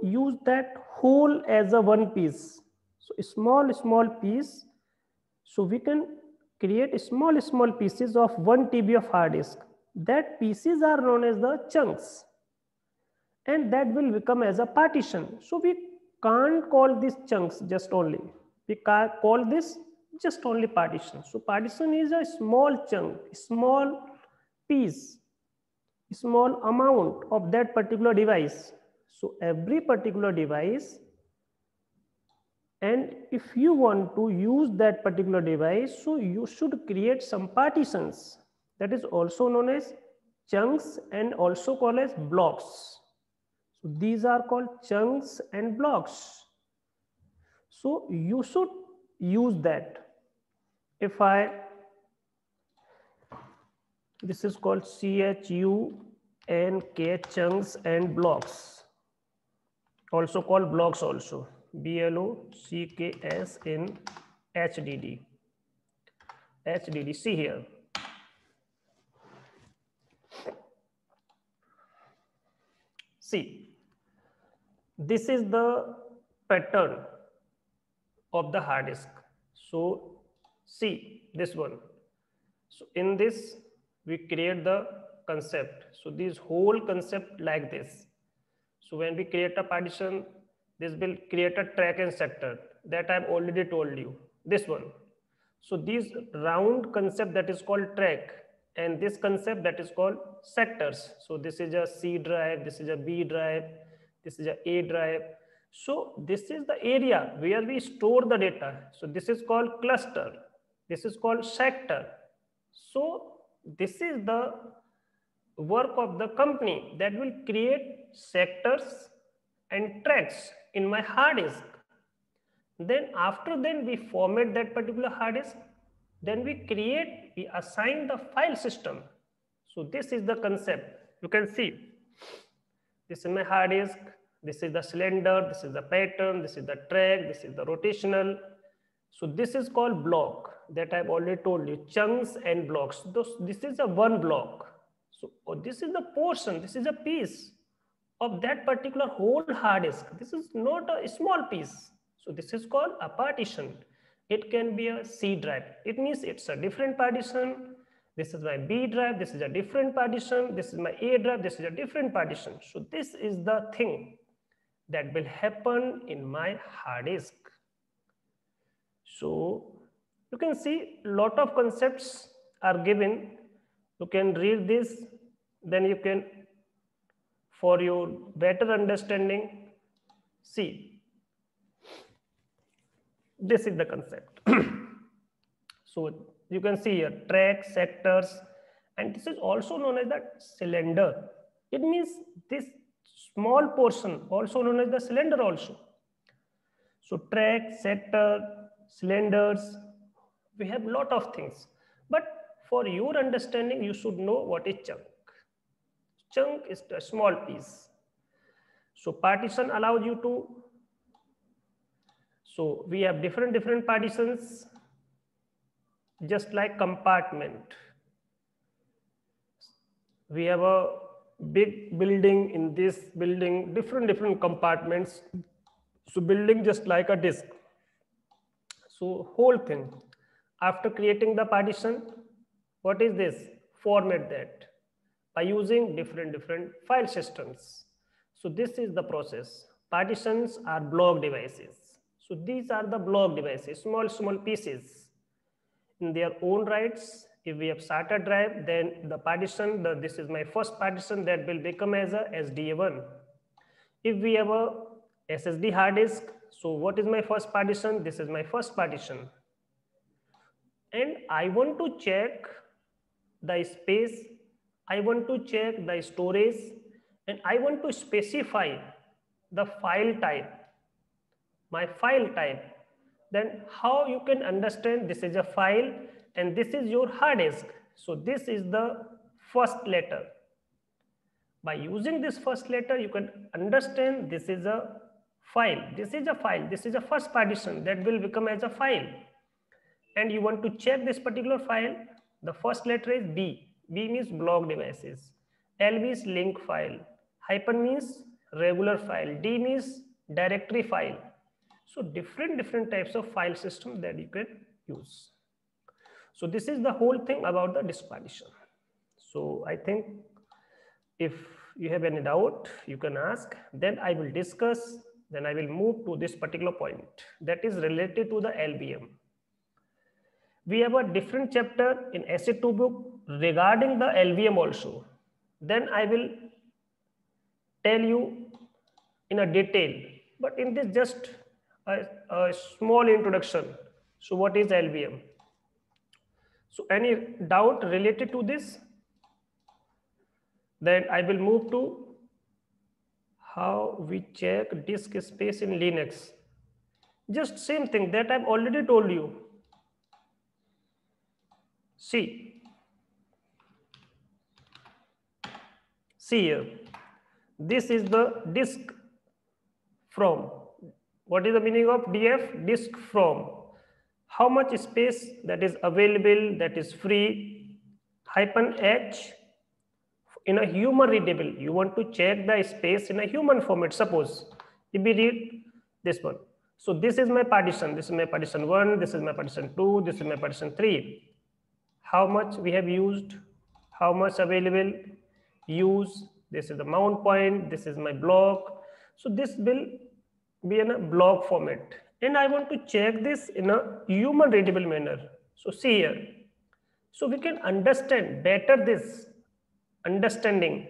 use that whole as a one piece. So a small piece. So we can create small pieces of 1 TB of hard disk. That pieces are known as the chunks, and that will become as a partition. So we can't call these chunks just only. We can't call this just only partition. So partition is a small chunk, small piece, small amount of that particular device. So every particular device, and if you want to use that particular device, so you should create some partitions. That is also known as chunks and also called as blocks. So these are called chunks and blocks. So you should use that. If I, this is called CHUNK, chunks and blocks, also called blocks also, BLOCKS in HDD. See here. See, this is the pattern of the hard disk. So see this one. So in this we create the concept. So this whole concept like this. So when we create a partition, this will create a track and sector that I've already told you. This one. So this round concept that is called track, and this concept that is called sectors. So this is a C drive, this is a B drive, this is a drive. So this is the area where we store the data. So this is called cluster. This is called sector. So this is the work of the company that will create sectors and tracks in my hard disk. Then after then we format that particular hard disk. Then we assign the file system. So this is the concept. You can see this is my hard disk. This is the cylinder. This is the pattern. This is the track. This is the rotational. So this is called block that I've already told you, chunks and blocks. This is a one block. So this is the portion. This is a piece of that particular whole hard disk. This is not a small piece. So this is called a partition. It can be a C drive. It means it's a different partition. This is my B drive. This is a different partition. This is my A drive. This is a different partition. So this is the thing that will happen in my hard disk. So you can see a lot of concepts are given. You can read this, then you can, for your better understanding, see This is the concept. So you can see here track, sectors, and this is also known as the cylinder. It means this small portion also known as the cylinder also. So track, sector, cylinders, we have lot of things. But for your understanding, you should know what is chunk. Chunk is a small piece. So partition allows you to, so we have different partitions, just like compartment. We have a big building. In this building, different compartments. So building just like a disk. So whole thing, after creating the partition, what is this? Format that by using different file systems. So this is the process. Partitions are block devices. So these are the block devices, small pieces in their own rights. If we have SATA drive, then the partition, this is my first partition, that will become as a SDA1. If we have a SSD hard disk, so what is my first partition? This is my first partition. And I want to check the space, I want to check the storage, and I want to specify the file type, my file type. Then how you can understand this is a file and this is your hard disk. So this is the first letter. By using this first letter, you can understand this is a file. This is a file. This is a first partition that will become as a file. And you want to check this particular file. The first letter is B. B means block devices. L means link file. Hyphen means regular file. D means directory file. So different types of file system that you can use. So this is the whole thing about the disk partition. So I think if you have any doubt, you can ask. Then I will discuss. Then I will move to this particular point that is related to the LVM. We have a different chapter in Essay 2 book regarding the LVM also. Then I will tell you in a detail, but in this just a small introduction. So what is LVM? So any doubt related to this? Then I will move to how we check disk space in Linux. Just same thing that I've already told you. See here, this is the disk from. What is the meaning of DF? Disk from. How much space that is available, that is free, -H in a human readable. You want to check the space in a human format. Suppose if we read this one. So this is my partition. This is my partition 1. This is my partition 2. This is my partition 3. How much we have used, how much available, use. This is the mount point. This is my block. So this will be in a block format. And I want to check this in a human readable manner. So see here. So we can understand better this understanding.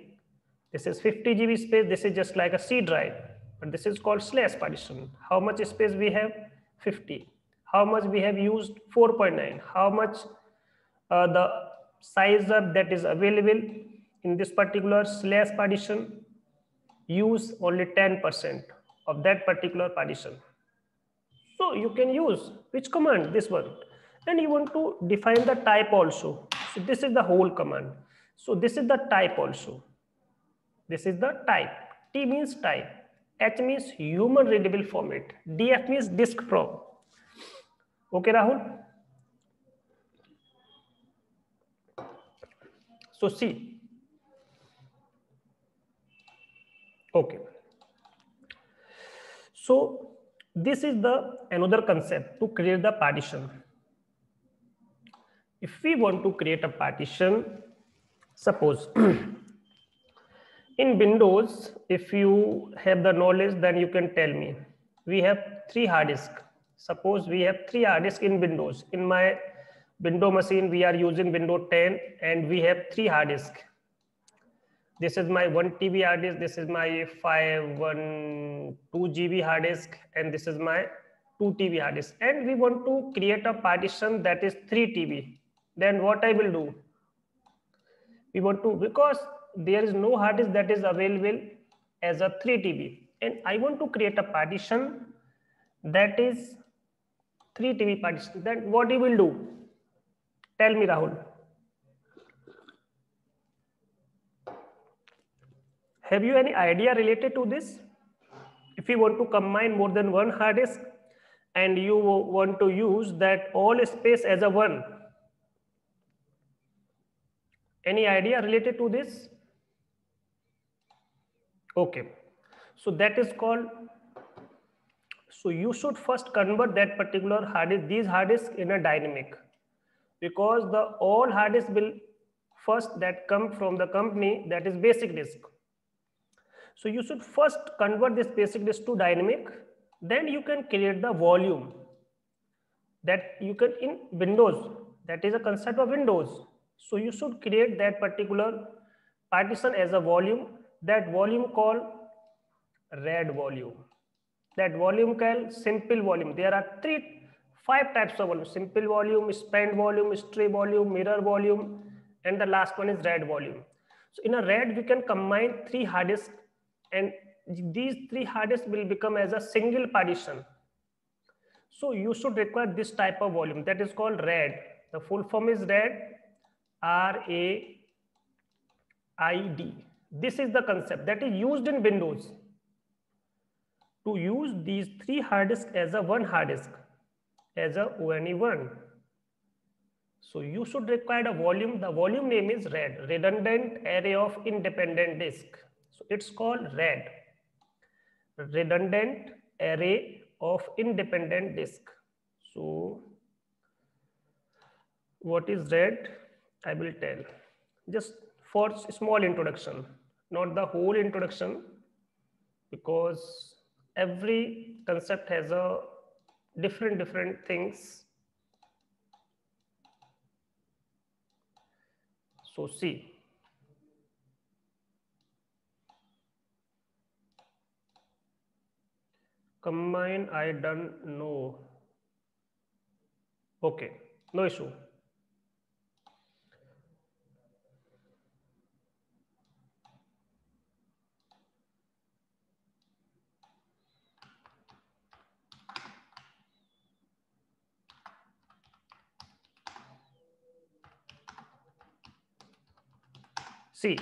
This is 50 GB space. This is just like a C drive, but this is called slash partition. How much space we have? 50. How much we have used? 4.9. How much the size of that is available in this particular slash partition? Use only 10% of that particular partition. So you can use which command? This one. And you want to define the type also. So this is the whole command. So this is the type also. This is the type. T means type. H means human readable format. DF means disk from. Okay, Rahul? So see. Okay. So this is the another concept to create the partition. If we want to create a partition, suppose in Windows, if you have the knowledge, then you can tell me. We have 3 hard disks. Suppose we have 3 hard disks in Windows. In my Windows machine, we are using Windows 10 and we have 3 hard disks. This is my 1 TB hard disk. This is my 2 GB hard disk. And this is my 2 TB hard disk, and we want to create a partition that is 3 TB. Then what I will do? We want to, because there is no hard disk that is available as a 3 TB, and I want to create a partition that is 3 TB partition. Then what you will do? Tell me, Rahul. Have you any idea related to this? If you want to combine more than one hard disk and you want to use that all space as a one, any idea related to this? Okay, so that is called, so you should first convert that particular hard disk, these hard disks in a dynamic, because the all hard disk will first that come from the company, that is basic disk. So you should first convert this basic disk to dynamic, then you can create the volume that you can in Windows, that is a concept of Windows. So you should create that particular partition as a volume, that volume called RAID volume. That volume called simple volume. There are 5 types of volume: simple volume, spanned volume, stray volume, mirror volume, and the last one is RAID volume. So in a RAID, we can combine 3 hard disks, and these 3 hard disks will become as a single partition. So you should require this type of volume, that is called RAID. The full form is RAID, RAID. This is the concept that is used in Windows to use these 3 hard disks as a one hard disk, as a ONE1. So you should require a volume. The volume name is RAID, Redundant Array of Independent Disk. So it's called RAID, Redundant Array of Independent Disk. So what is RAID? I will tell. Just for small introduction, not the whole introduction, because every concept has a different things. So see, combine, I don't know. Okay, no issue. See,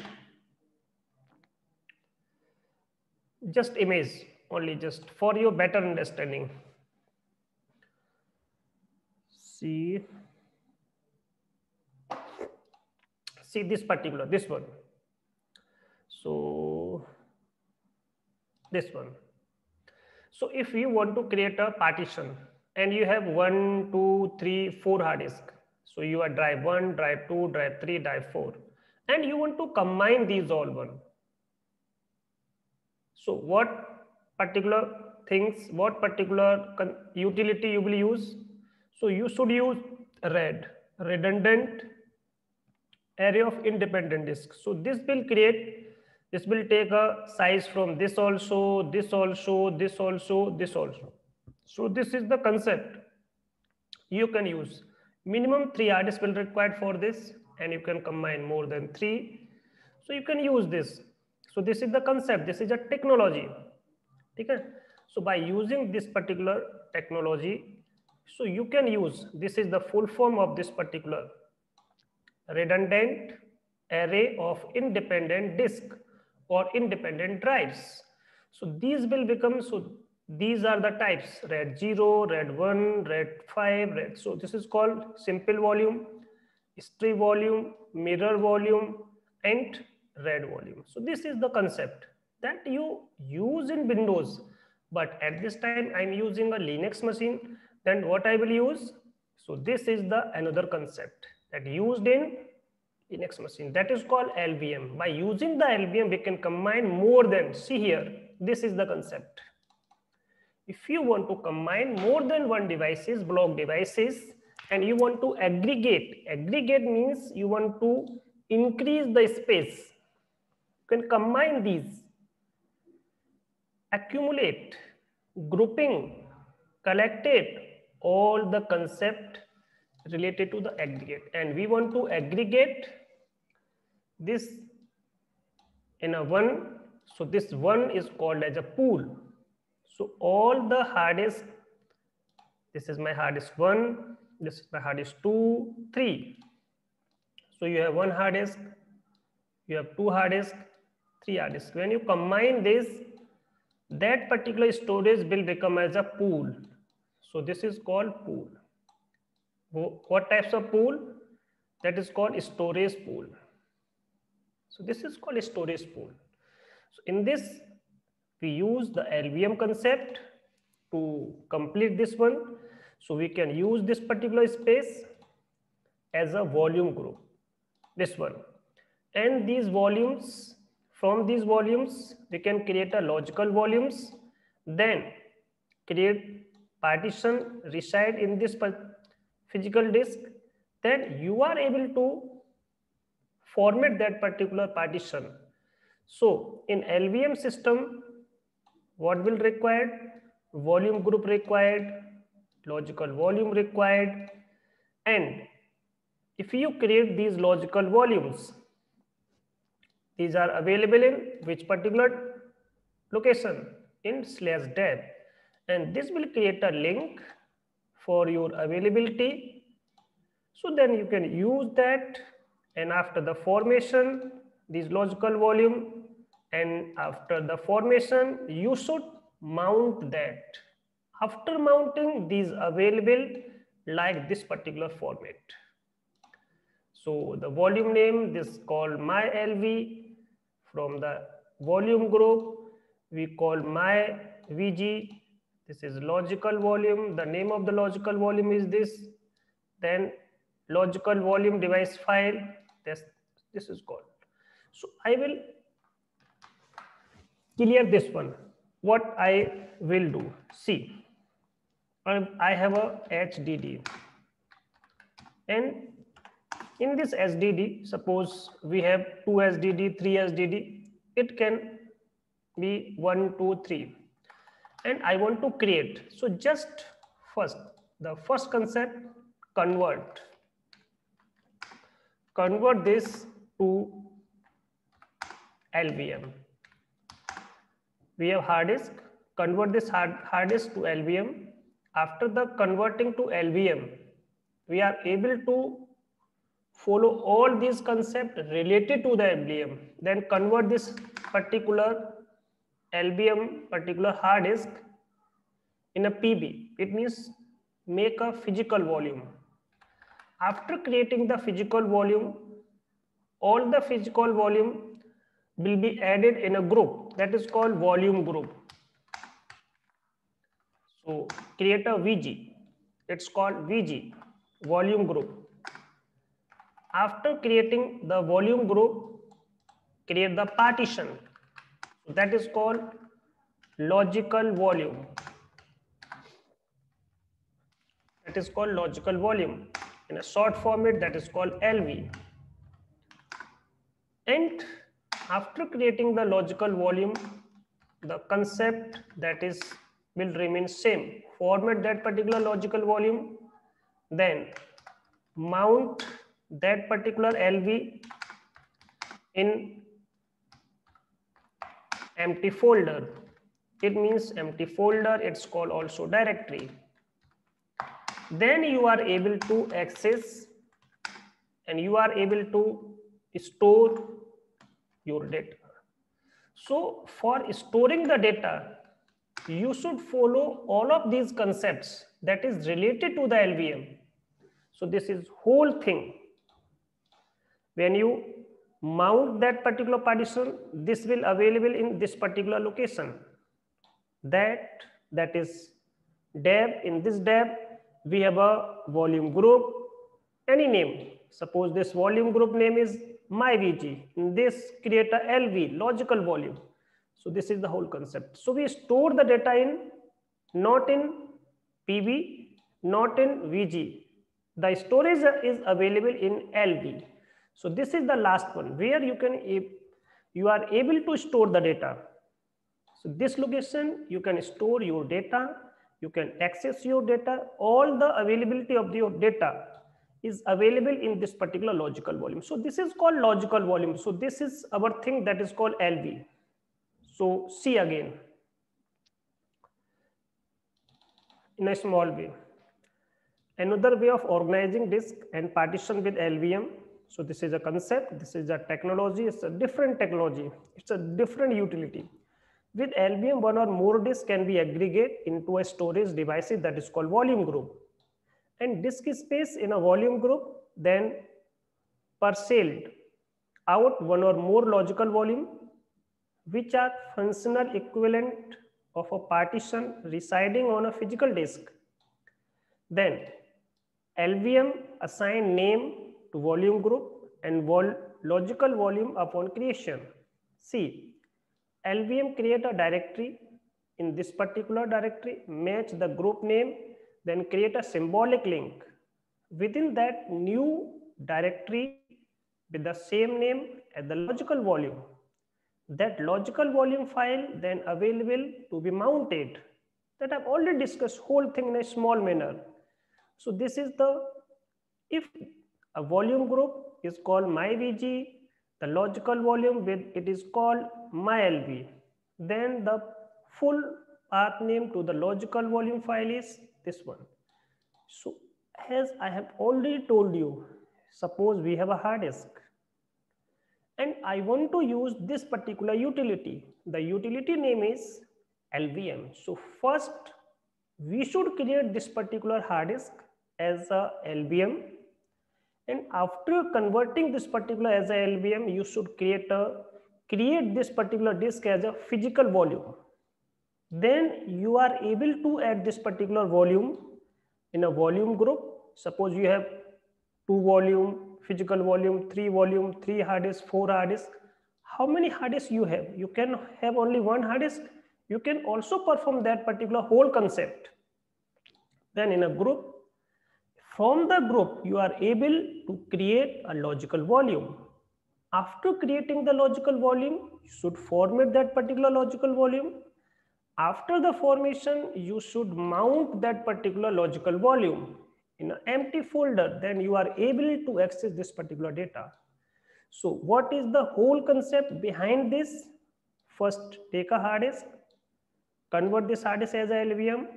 just image only, just for your better understanding. See this particular, this one. So this one. So if you want to create a partition and you have 1, 2, 3, 4 hard disk, so you are drive 1, drive 2, drive 3, drive 4, and you want to combine these all one. So what particular things, what particular utility you will use? So you should use RAID, Redundant Array of Independent Disks. So this will create, this will take a size from this also, this also, this also, this also. So this is the concept. You can use minimum 3 hard disks will required for this, and you can combine more than 3. So you can use this. So this is the concept. This is a technology. Okay? So by using this particular technology, so you can use, this is the full form of this particular redundant array of independent disk or independent drives. So these will become, so these are the types: RAID 0, RAID 1, RAID 5, RAID. So this is called simple volume, stray volume, mirror volume, and RAID volume. So this is the concept that you use in Windows, but at this time I'm using a Linux machine. Then what I will use? So this is the another concept that used in Linux machine, that is called LVM. By using the LVM, we can combine more than, see here, this is the concept. If you want to combine more than one devices, block devices, and you want to aggregate means you want to increase the space, you can combine these, accumulate, grouping, collected all the concept related to the aggregate, and we want to aggregate this in a one. So this one is called as a pool. So all the hard disk, this is my hard disk 1, this is my hard disk 2, 3. So you have one hard disk, you have two hard disk, three hard disk. When you combine this, that particular storage will become as a pool. So this is called pool. What types of pool? That is called storage pool. So this is called a storage pool. So in this, we use the LVM concept to complete this one. So we can use this particular space as a volume group, this one. And these volumes, from these volumes, we can create a logical volumes, then create partition reside in this physical disk. Then you are able to format that particular partition. So in LVM system, what will required? Volume group required, logical volume required, and if you create these logical volumes, these are available in which particular location? In /deb, and this will create a link for your availability. So then you can use that, and after the formation, these logical volume, and after the formation, you should mount that. After mounting, these available like this particular format. So the volume name, this called my LV. From the volume group, we call my VG. This is logical volume. The name of the logical volume is this. Then logical volume device file. This is called. So I will clear this one. What I will do? See, I have a HDD, and in this SDD, suppose we have 2 SDD, 3 SDD, it can be 1, 2, 3. And I want to create. So just first, the first concept, convert this to LVM. We have hard disk, convert this hard disk to LVM. After the converting to LVM, we are able to follow all these concepts related to the LVM, then convert this particular LVM, particular hard disk in a PB. It means make a physical volume. After creating the physical volume, all the physical volume will be added in a group that is called volume group. So create a VG. It's called VG, volume group. After creating the volume group, create the partition. So that is called logical volume. That is called logical volume. In a short format, that is called LV. And after creating the logical volume, the concept that is will remain same. Format that particular logical volume, then mount that particular LV in empty folder. It means empty folder, it's called also directory. Then you are able to access and you are able to store your data. So for storing the data, you should follow all of these concepts that is related to the LVM. So this is whole thing. When you mount that particular partition, this will available in this particular location. That is deb. In this deb, we have a volume group, any name. Suppose this volume group name is myVG. In this, create a LV, logical volume. So this is the whole concept. So we store the data in, not in PV, not in VG. The storage is available in LV. So this is the last one where you are able to store the data. So this location, you can store your data you can access your data. All the availability of your data is available in this particular logical volume. So this is called logical volume. So this is our thing that is called LV. So see again in a small way. Another way of organizing disk and partition with LVM. So this is a concept, this is a technology, it's a different technology, it's a different utility. With LVM, one or more disks can be aggregated into a storage devices that is called volume group. And disk space in a volume group then parceled out one or more logical volume, which are functional equivalent of a partition residing on a physical disk. Then LVM assign name to volume group and logical volume upon creation. See, LVM create a directory. In this particular directory, match the group name, then create a symbolic link. Within that new directory with the same name as the logical volume. That logical volume file then available to be mounted. That I've already discussed whole thing in a small manner. So this is the, if a volume group is called myVG, the logical volume with it is called myLV. Then the full path name to the logical volume file is this one. So as I have already told you, suppose we have a hard disk and I want to use this particular utility. The utility name is LVM. So first we should create this particular hard disk as a LVM, and after converting this particular as a LVM, you should create this particular disk as a physical volume. Then you are able to add this particular volume in a volume group. Suppose you have 2 volume, physical volume, 3 volume, 3 hard disk, 4 hard disk. How many hard disks you have? You can have only one hard disk. You can also perform that particular whole concept. Then in a group, from the group, you are able to create a logical volume. After creating the logical volume, you should format that particular logical volume. After the formation, you should mount that particular logical volume in an empty folder. Then you are able to access this particular data. So what is the whole concept behind this? First, take a hard disk, convert this hard disk as a LVM.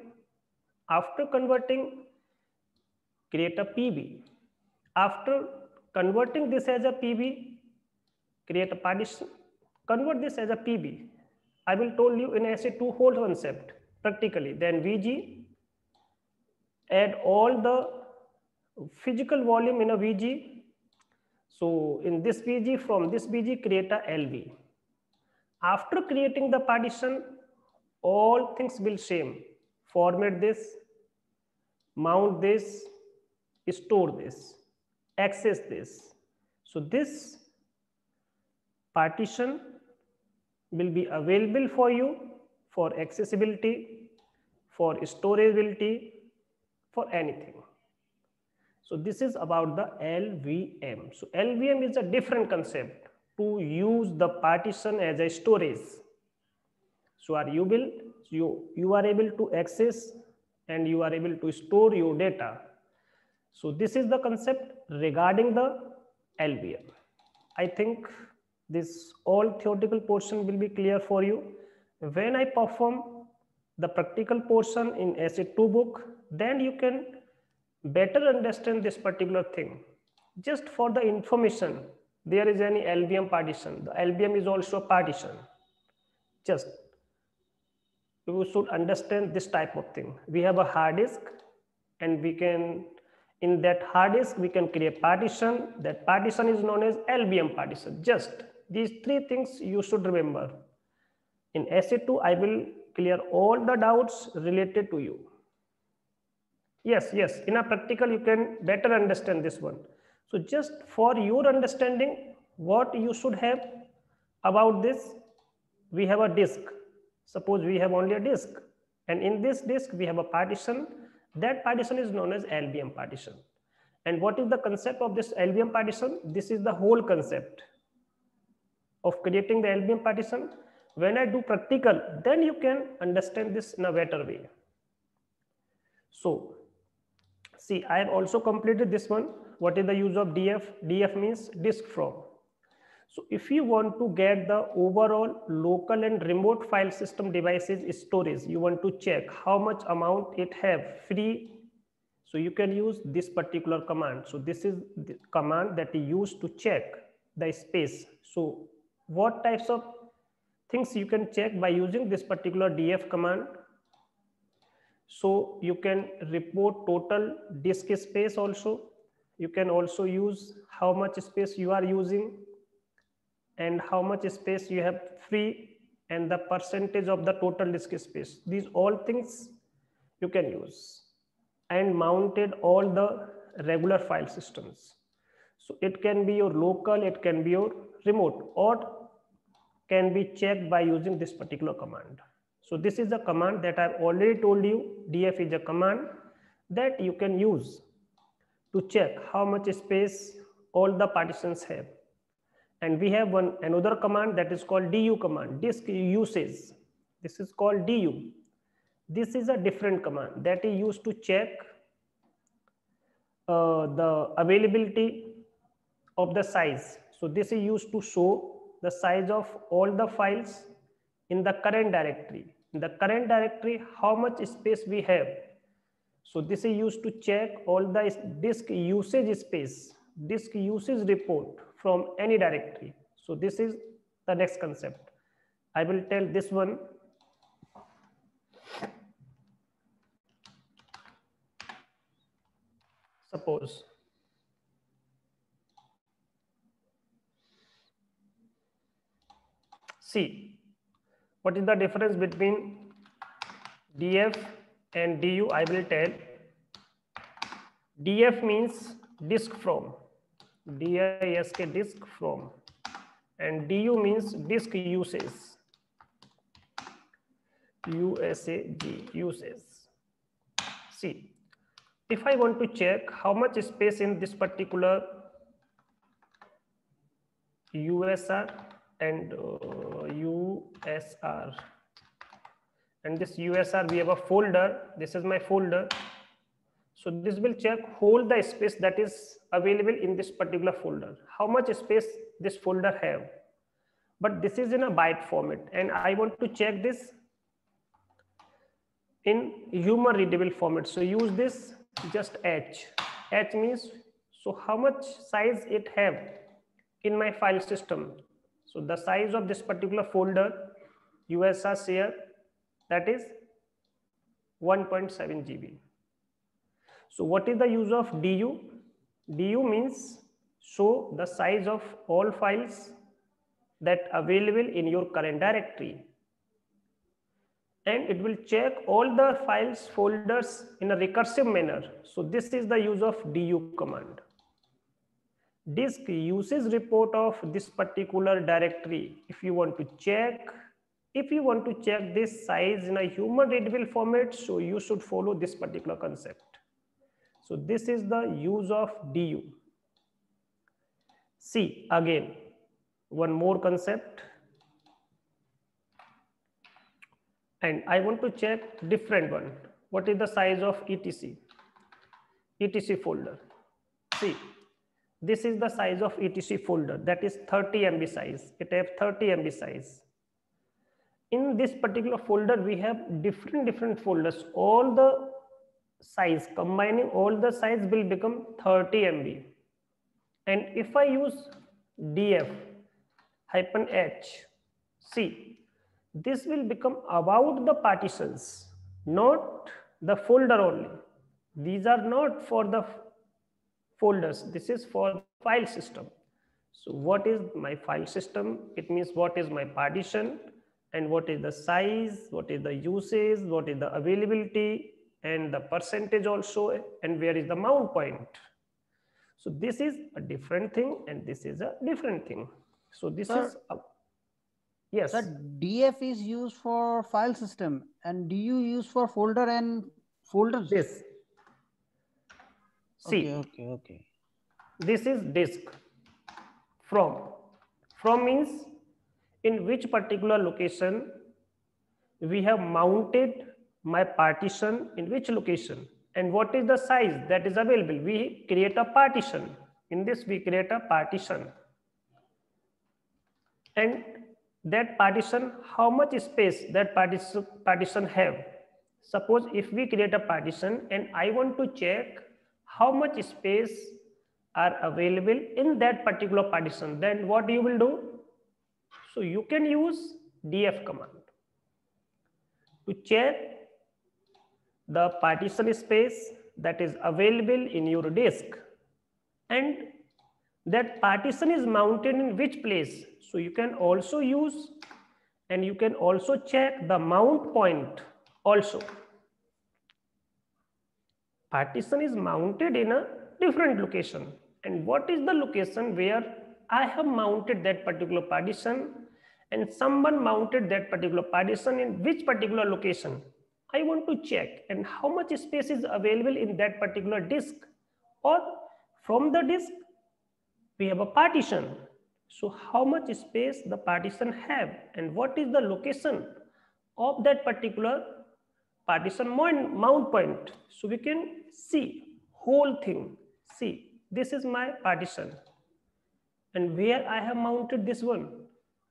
After converting, create a PB. After converting this as a PB, create a partition, convert this as a PB. I will tell you in SA2 whole concept practically. Then VG, add all the physical volume in a VG. So in this VG, from this VG, create a LV. After creating the partition, all things will same. Format this, mount this, store this, access this. So this partition will be available for you for accessibility, for storageability, for anything. So this is about the LVM. So LVM is a different concept to use the partition as a storage. So you are able to access and you are able to store your data. So this is the concept regarding the LVM. I think this all theoretical portion will be clear for you. When I perform the practical portion in SA2 book, then you can better understand this particular thing. Just for the information, there is any LVM partition. The LVM is also a partition. Just you should understand this type of thing. We have a hard disk and we can, in that hard disk, we can create partition. That partition is known as LVM partition. Just these 3 things you should remember. In SA2, I will clear all the doubts related to you. Yes, in a practical, you can better understand this one. So just for your understanding, what you should have about this, we have a disk. Suppose we have only a disk. And in this disk, we have a partition. That partition is known as LVM partition. And what is the concept of this LVM partition? This is the whole concept of creating the LVM partition. When I do practical, then you can understand this in a better way. So see, I have also completed this one. What is the use of DF? DF means disk from. So if you want to get the overall local and remote file system devices storage, you want to check how much amount it have free. So you can use this particular command. So this is the command that is used to check the space. So what types of things you can check by using this particular DF command? So you can report total disk space also. You can also use how much space you are using and how much space you have free and the percentage of the total disk space. These all things you can use, and mounted all the regular file systems. So it can be your local, it can be your remote, or can be checked by using this particular command. So this is a command that I've already told you. DF is a command that you can use to check how much space all the partitions have. And we have another command that is called DU command, disk usage. This is called DU. This is a different command that is used to check the availability of the size. So this is used to show the size of all the files in the current directory. In the current directory, how much space we have. So this is used to check all the disk usage space, disk usage report from any directory. So this is the next concept. I will tell this one. Suppose see, what is the difference between DF and DU? I will tell. DF means disk from, disk disk from, and DU means disk usage, USAG usage. See, if I want to check how much space in this particular USR and USR, and this USR, we have a folder. This is my folder. So this will check whole the space that is available in this particular folder. How much space this folder have. But this is in a byte format, and I want to check this in human readable format. So use this just H. H means, so how much size it have in my file system. So the size of this particular folder USR share, that is 1.7 GB. So what is the use of DU? DU means show the size of all files that available in your current directory. And it will check all the files folders in a recursive manner. So this is the use of DU command. Disk usage report of this particular directory. If you want to check this size in a human readable format, so you should follow this particular concept. So this is the use of DU. See, again, one more concept. And I want to check different one. What is the size of ETC? ETC folder. See, this is the size of ETC folder. That is 30 MB size. It has 30 MB size. In this particular folder, we have different folders. All the size, combining all the size will become 30 MB. And if I use DF -H, see, this will become about the partitions, not the folder only. These are not for the folders. This is for the file system. So what is my file system? It means what is my partition and what is the size, what is the usage, what is the availability, and the percentage also, and where is the mount point. So this is a different thing and this is a different thing. So this is yes. Sir, DF is used for file system and DU used for folder and folders. Yes. See, okay. This is disk from. From means in which particular location we have mounted my partition, in which location. And what is the size that is available? We create a partition. In this, we create a partition. And that partition, how much space that partition have? Suppose if we create a partition and I want to check how much space are available in that particular partition, then what you will do? So you can use df command to check the partition space that is available in your disk, and that partition is mounted in which place. So you can also use, and you can also check the mount point also. Partition is mounted in a different location, and what is the location where I have mounted that particular partition, and someone mounted that particular partition in which particular location? I want to check, and how much space is available in that particular disk, or from the disk we have a partition. So how much space the partition have, and what is the location of that particular partition mount point? So we can see whole thing. See, this is my partition, and where I have mounted this one?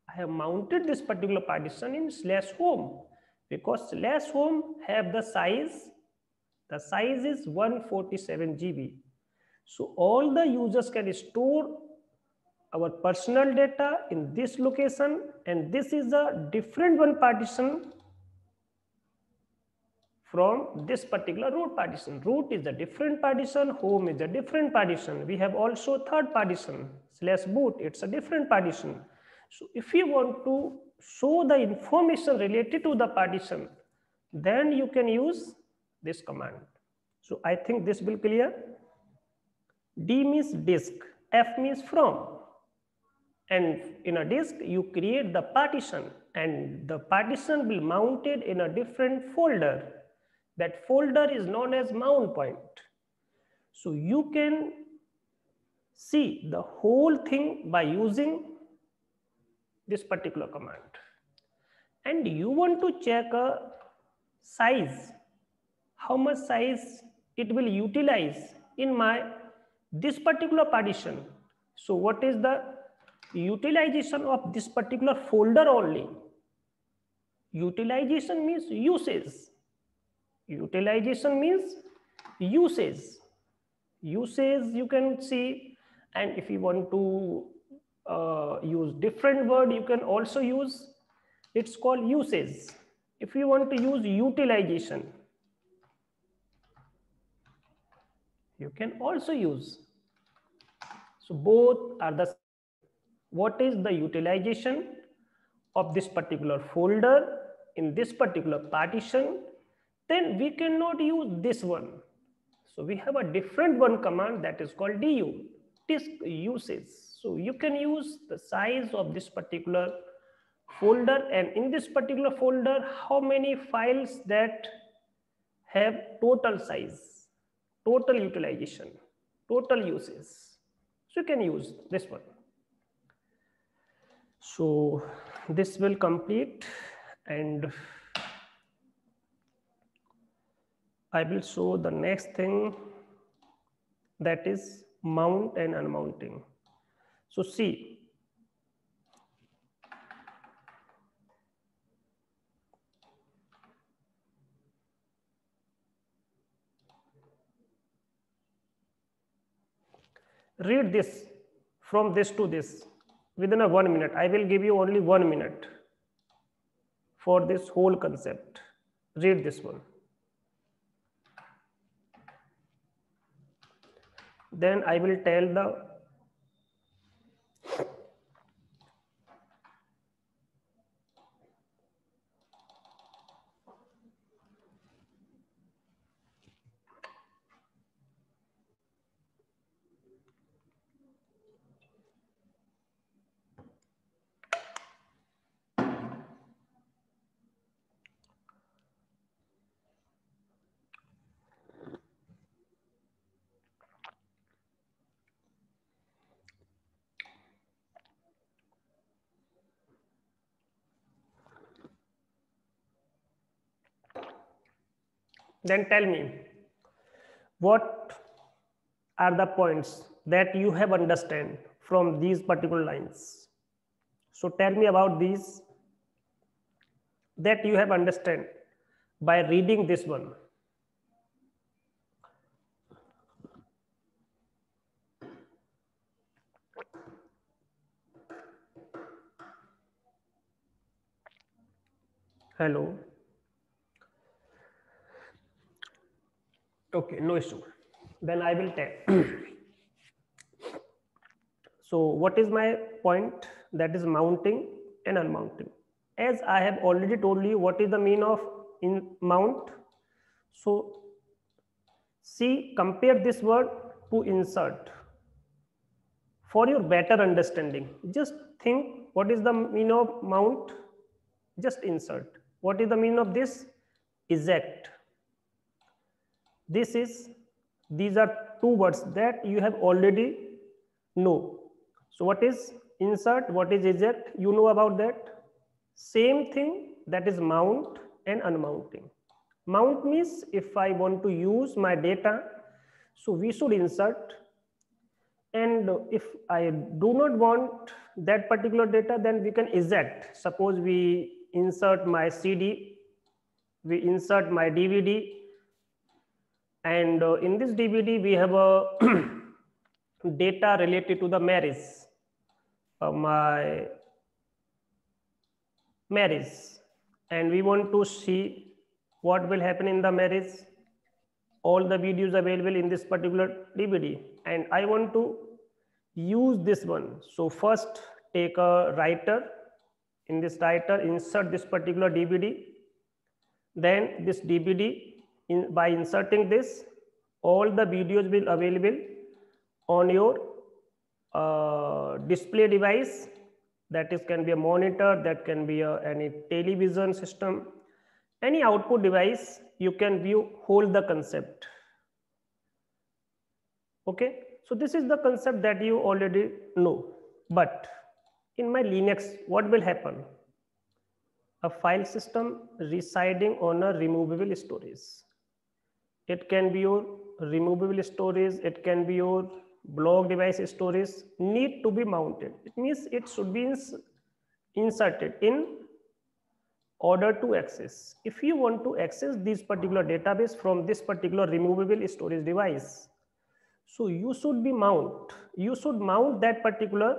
I have mounted this particular partition in /home, because /home have the size is 147 GB. So all the users can store our personal data in this location, and this is a different one partition from this particular root partition. Root is a different partition, home is a different partition. We have also third partition, /boot, it's a different partition. So if you want to show the information related to the partition, then you can use this command. So I think this will clear. D means disk, F means from. And in a disk, you create the partition, and the partition will mounted in a different folder. That folder is known as mount point. So you can see the whole thing by using this particular command. And you want to check a size, how much size it will utilize in this particular partition. So what is the utilization of this particular folder only? Utilization means usage. Utilization means usage. Usage you can see, and if you want to use different word, you can also use, it's called usage. If you want to use utilization, you can also use. So both are the, what is the utilization of this particular folder in this particular partition, then we cannot use this one. So we have a different one command that is called du, disk usage. So you can use the size of this particular folder, and in this particular folder, how many files that have total size, total utilization, total usage. So you can use this one. So this will complete, and I will show the next thing, that is mount and unmounting. So see, read this from this to this within a 1 minute. I will give you only 1 minute for this whole concept. Read this one. Then I will tell the then tell me, what are the points that you have understand from these particular lines? So tell me about these that you have understand by reading this one. Hello. Okay, no issue. Then I will tell. So what is my point? That is mounting and unmounting. As I have already told you what is the mean of in mount. So see, compare this word to insert. For your better understanding, just think what is the mean of mount, just insert. What is the mean of this? Eject. These are two words that you have already know. So what is insert? What is eject? You know about that. Same thing, that is mount and unmounting. Mount means if I want to use my data, so we should insert. And if I do not want that particular data, then we can eject. Suppose we insert my CD, we insert my DVD, and in this DVD we have a data related to the marriage, my marriage, and we want to see what will happen in the marriage, all the videos available in this particular DVD, and I want to use this one. So first take a writer, in this writer insert this particular DVD, then this DVD, by inserting this, all the videos will available on your display device. That is can be a monitor, that can be any television system, any output device. You can view whole the concept. Okay, so this is the concept that you already know. But in my Linux, what will happen? A file system residing on a removable storage. It can be your removable storage, it can be your block device storage, need to be mounted. It means it should be inserted in order to access. If you want to access this particular database from this particular removable storage device, so you should mount that particular.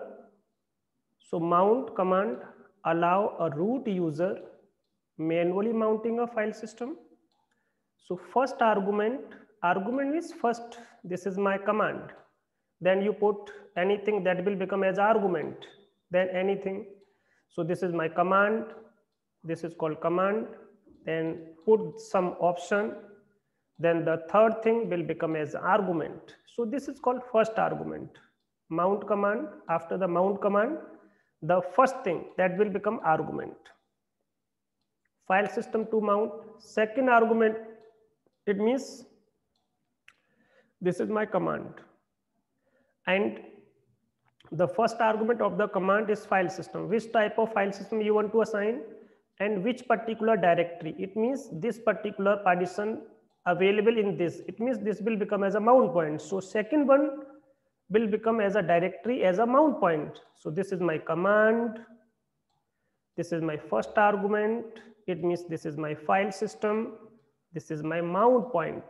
So mount command allow a root user manually mounting a file system. So first argument is first, this is my command. Then you put anything that will become as argument, then anything. So this is my command, this is called command, then put some option, then the third thing will become as argument. So this is called first argument. Mount command, after the mount command, the first thing that will become argument. File system to mount, second argument, it means this is my command. And the first argument of the command is file system. Which type of file system you want to assign and which particular directory. It means this particular partition available in this. It means this will become as a mount point. So second one will become as a directory as a mount point. So this is my command. This is my first argument. It means this is my file system. This is my mount point.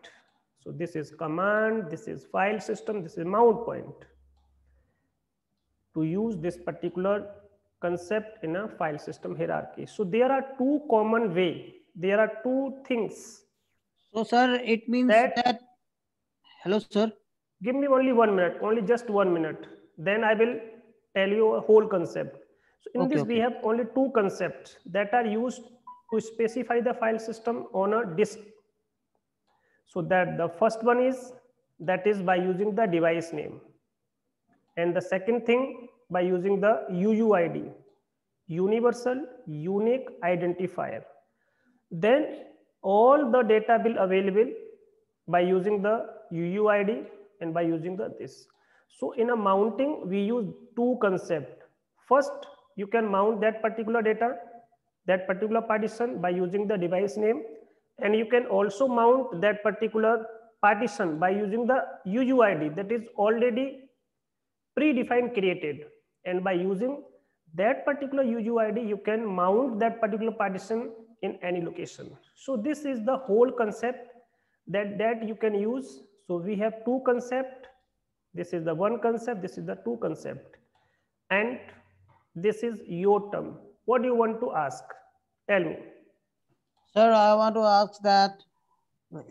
So this is command, this is file system, this is mount point. To use this particular concept in a file system hierarchy. So there are two common way. There are two things. So sir, it means that hello sir. Give me only 1 minute, only just 1 minute. Then I will tell you a whole concept. So in this we have only two concepts that are used to specify the file system on a disk. So that the first one is, that is by using the device name. And the second thing by using the UUID, universal unique identifier. Then all the data will available by using the UUID and by using the this. So in a mounting, we use two concepts. First, you can mount that particular data, that particular partition by using the device name. And you can also mount that particular partition by using the UUID that is already predefined created, and by using that particular UUID you can mount that particular partition in any location. So this is the whole concept that you can use. So we have two concept. This is the one concept, this is the two concept, and this is your term. What do you want to ask? Tell me. Sir, I want to ask that,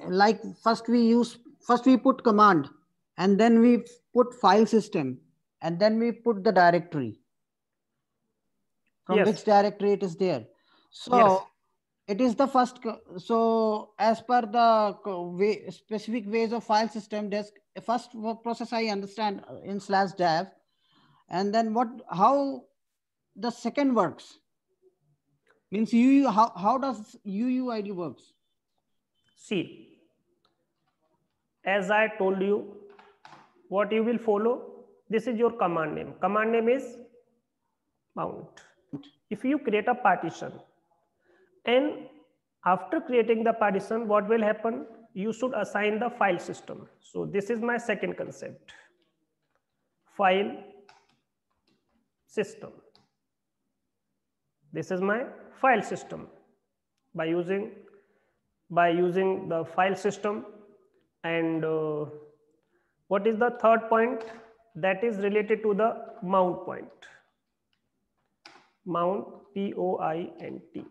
like first we put command, and then we put file system, and then we put the directory from Yes. which directory it is there. So Yes. it is the first. So as per the specific ways of file system, there's first process I understand in /dev, and then how the second works. Means how does UUID works? See, as I told you, what you will follow, this is your command name. Command name is mount. If you create a partition, and after creating the partition, what will happen? You should assign the file system. So this is my second concept, file system. This is my file system. By using the file system, and what is the third point? That is related to the mount point. Mount, POINT.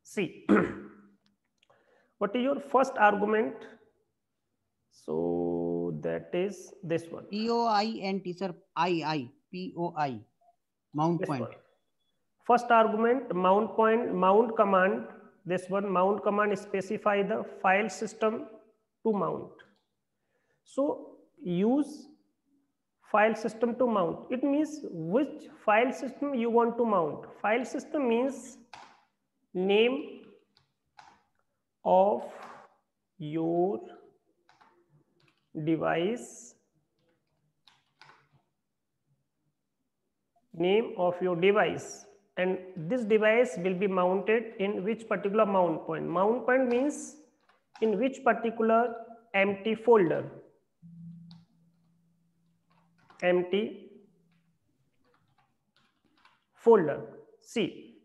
See, what is your first argument? So that is this one. POINT, sir. POI. Mount This point. one. First argument, mount point, mount command. This one, mount command specify the file system to mount. So use file system to mount. It means which file system you want to mount. File system means name of your device, name of your device, and this device will be mounted in which particular mount point. Mount point means in which particular empty folder. Empty folder. See,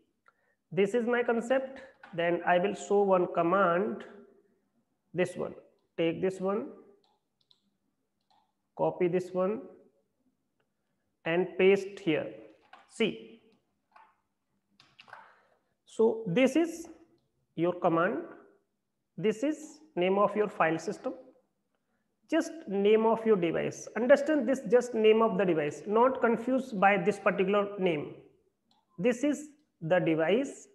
this is my concept. Then I will show one command. This one, take this one, copy this one, and paste here. See, so this is your command. This is name of your file system. Just name of your device. Understand this, just name of the device, not confused by this particular name. This is the device.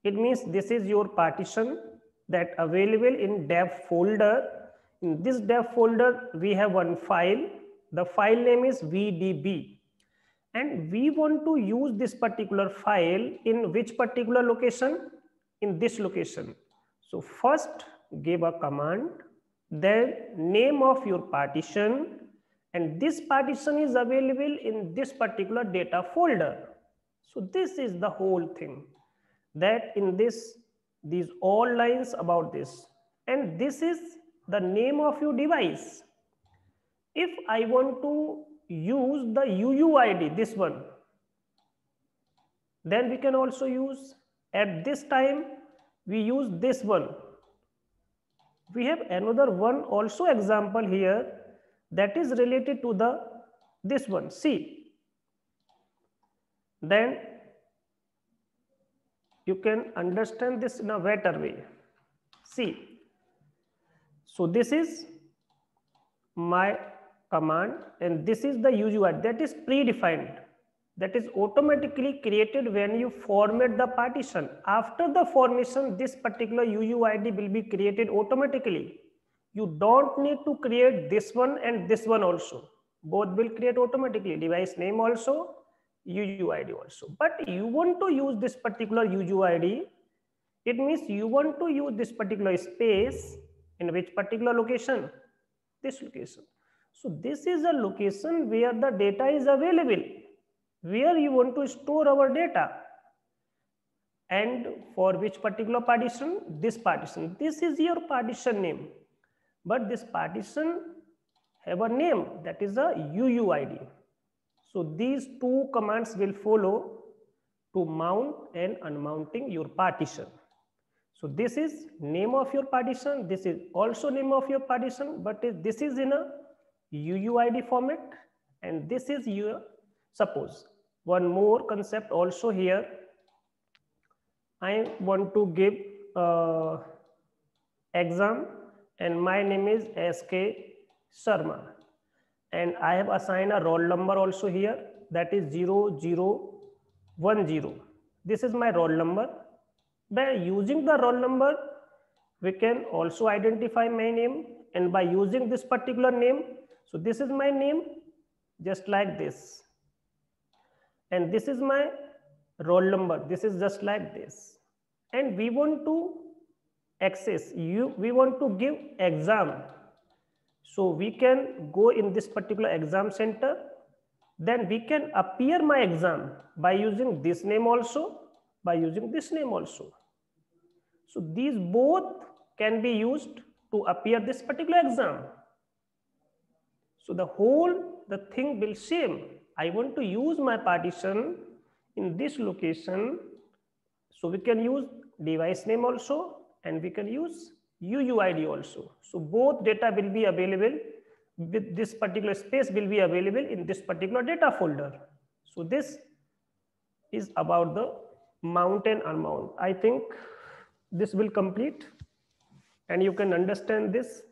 It means this is your partition that available in dev folder. In this dev folder, we have one file. The file name is VDB. And we want to use this particular file in which particular location? In this location. So first give a command, then name of your partition, and this partition is available in this particular data folder. So this is the whole thing, that in this, these all lines about this, and this is the name of your device. If I want to use the UUID, this one, then we can also use, at this time we use this one. We have another one also example here that is related to the this one. See, then you can understand this in a better way. See, so this is my command, and this is the UUID that is predefined, that is automatically created when you format the partition. After the formation, this particular UUID will be created automatically. You don't need to create this one and this one also. Both will create automatically, device name also, UUID also. But you want to use this particular UUID, it means you want to use this particular space in which particular location? This location. So this is a location where the data is available, where you want to store our data. And for which particular partition? This partition. This is your partition name. but this partition have a name, that is a UUID. So these two commands will follow to mount and unmounting your partition. So this is name of your partition, this is also name of your partition, but this is in a UUID format, and this is your, suppose one more concept also here. I want to give exam and my name is SK Sharma, and I have assigned a roll number also here, that is 0010. This is my roll number. By using the roll number, we can also identify my name, and by using this particular name, so this is my name just like this, and this is my roll number, this is just like this, and we want to access you, we want to give exam, so we can go in this particular exam center, then we can appear my exam by using this name also, by using this name also. So these both can be used to appear this particular exam. So the thing will same. I want to use my partition in this location. So we can use device name also, and we can use UUID also. So both data will be available with this particular space will be available in this particular data folder. So this is about the mount and unmount. I think this will complete and you can understand this.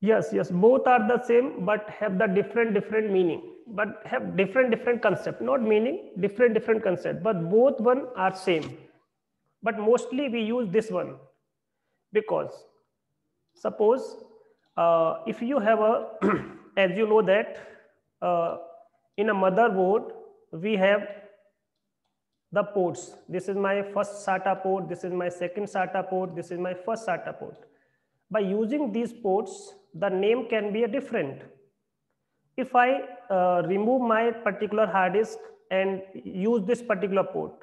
Yes, both are the same, but have the different meaning, but have different concept, not meaning, different concept, but both one are same. But mostly we use this one because suppose if you have a, as you know that in a motherboard, we have the ports. This is my first SATA port, this is my second SATA port, this is my first SATA port. By using these ports, the name can be a different. If I remove my particular hard disk and use this particular port,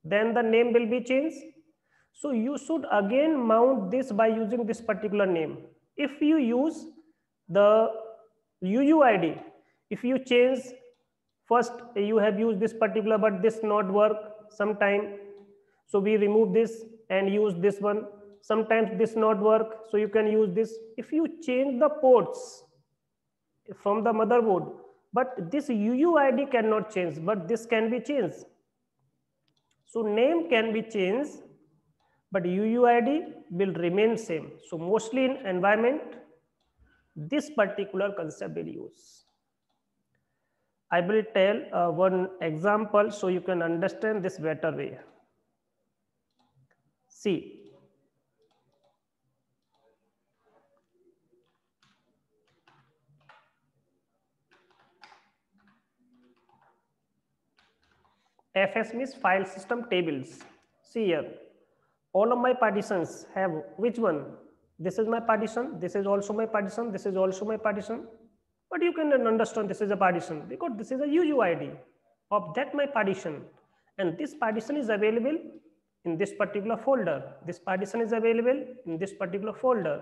then the name will be changed. So you should again mount this by using this particular name. If you use the UUID, if you change, first you have used this particular, but this not work sometime, so we remove this and use this one. Sometimes this not work, so you can use this. If you change the ports from the motherboard, but this UUID cannot change, but this can be changed. So name can be changed, but UUID will remain same. So mostly in environment, this particular concept will use. I will tell one example so you can understand this better way. See, FS means file system tables. See here, all of my partitions have which one? This is my partition, this is also my partition, this is also my partition. But you can understand this is a partition because this is a UUID of that my partition. And this partition is available in this particular folder. This partition is available in this particular folder.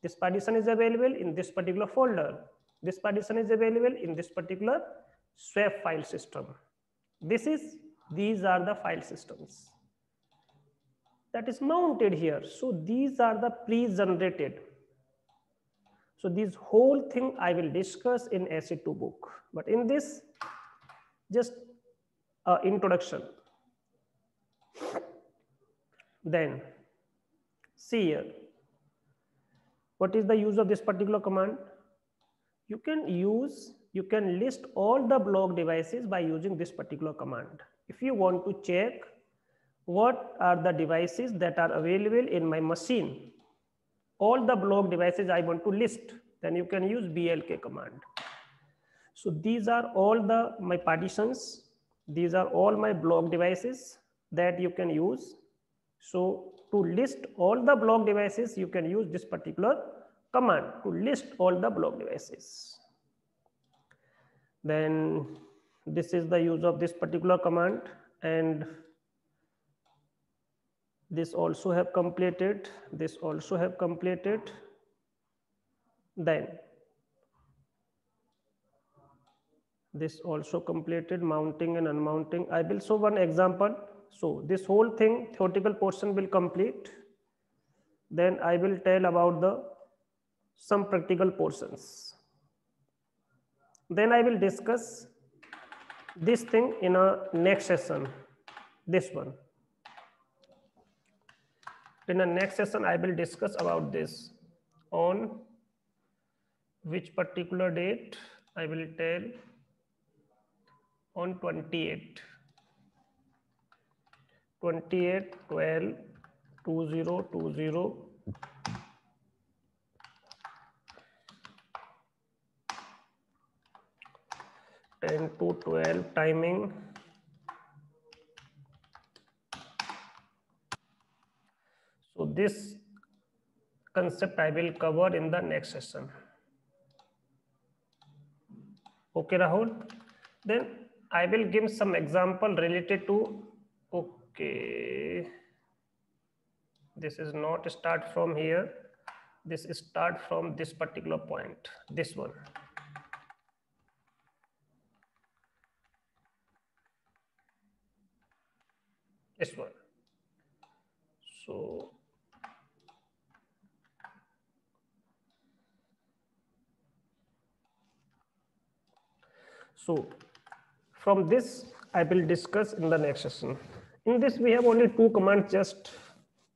This partition is available in this particular folder. This partition is available in this particular swap file system. These are the file systems that is mounted here. So these are the pre-generated. So this whole thing I will discuss in SE2 book, but in this just introduction. Then see here, what is the use of this particular command? You can list all the block devices by using this particular command. If you want to check what are the devices that are available in my machine, all the block devices I want to list, then you can use BLK command. So these are all my partitions. These are all my block devices that you can use. So to list all the block devices, you can use this particular command to list all the block devices. Then this is the use of this particular command, and This also have completed. This also have completed. Then this also completed, mounting and unmounting. I will show one example. So this whole thing, theoretical portion will complete. Then I will tell about the some practical portions. Then I will discuss this thing in a next session. This one. In the next session, I will discuss about this. On which particular date? I will tell on 28 12 2020 10 to 12 timing. So this concept I will cover in the next session. Okay, Rahul. Then I will give some example related to, okay, this is not start from here. This is start from this particular point, this one. This one. So from this, I will discuss in the next session. In this, we have only two commands, just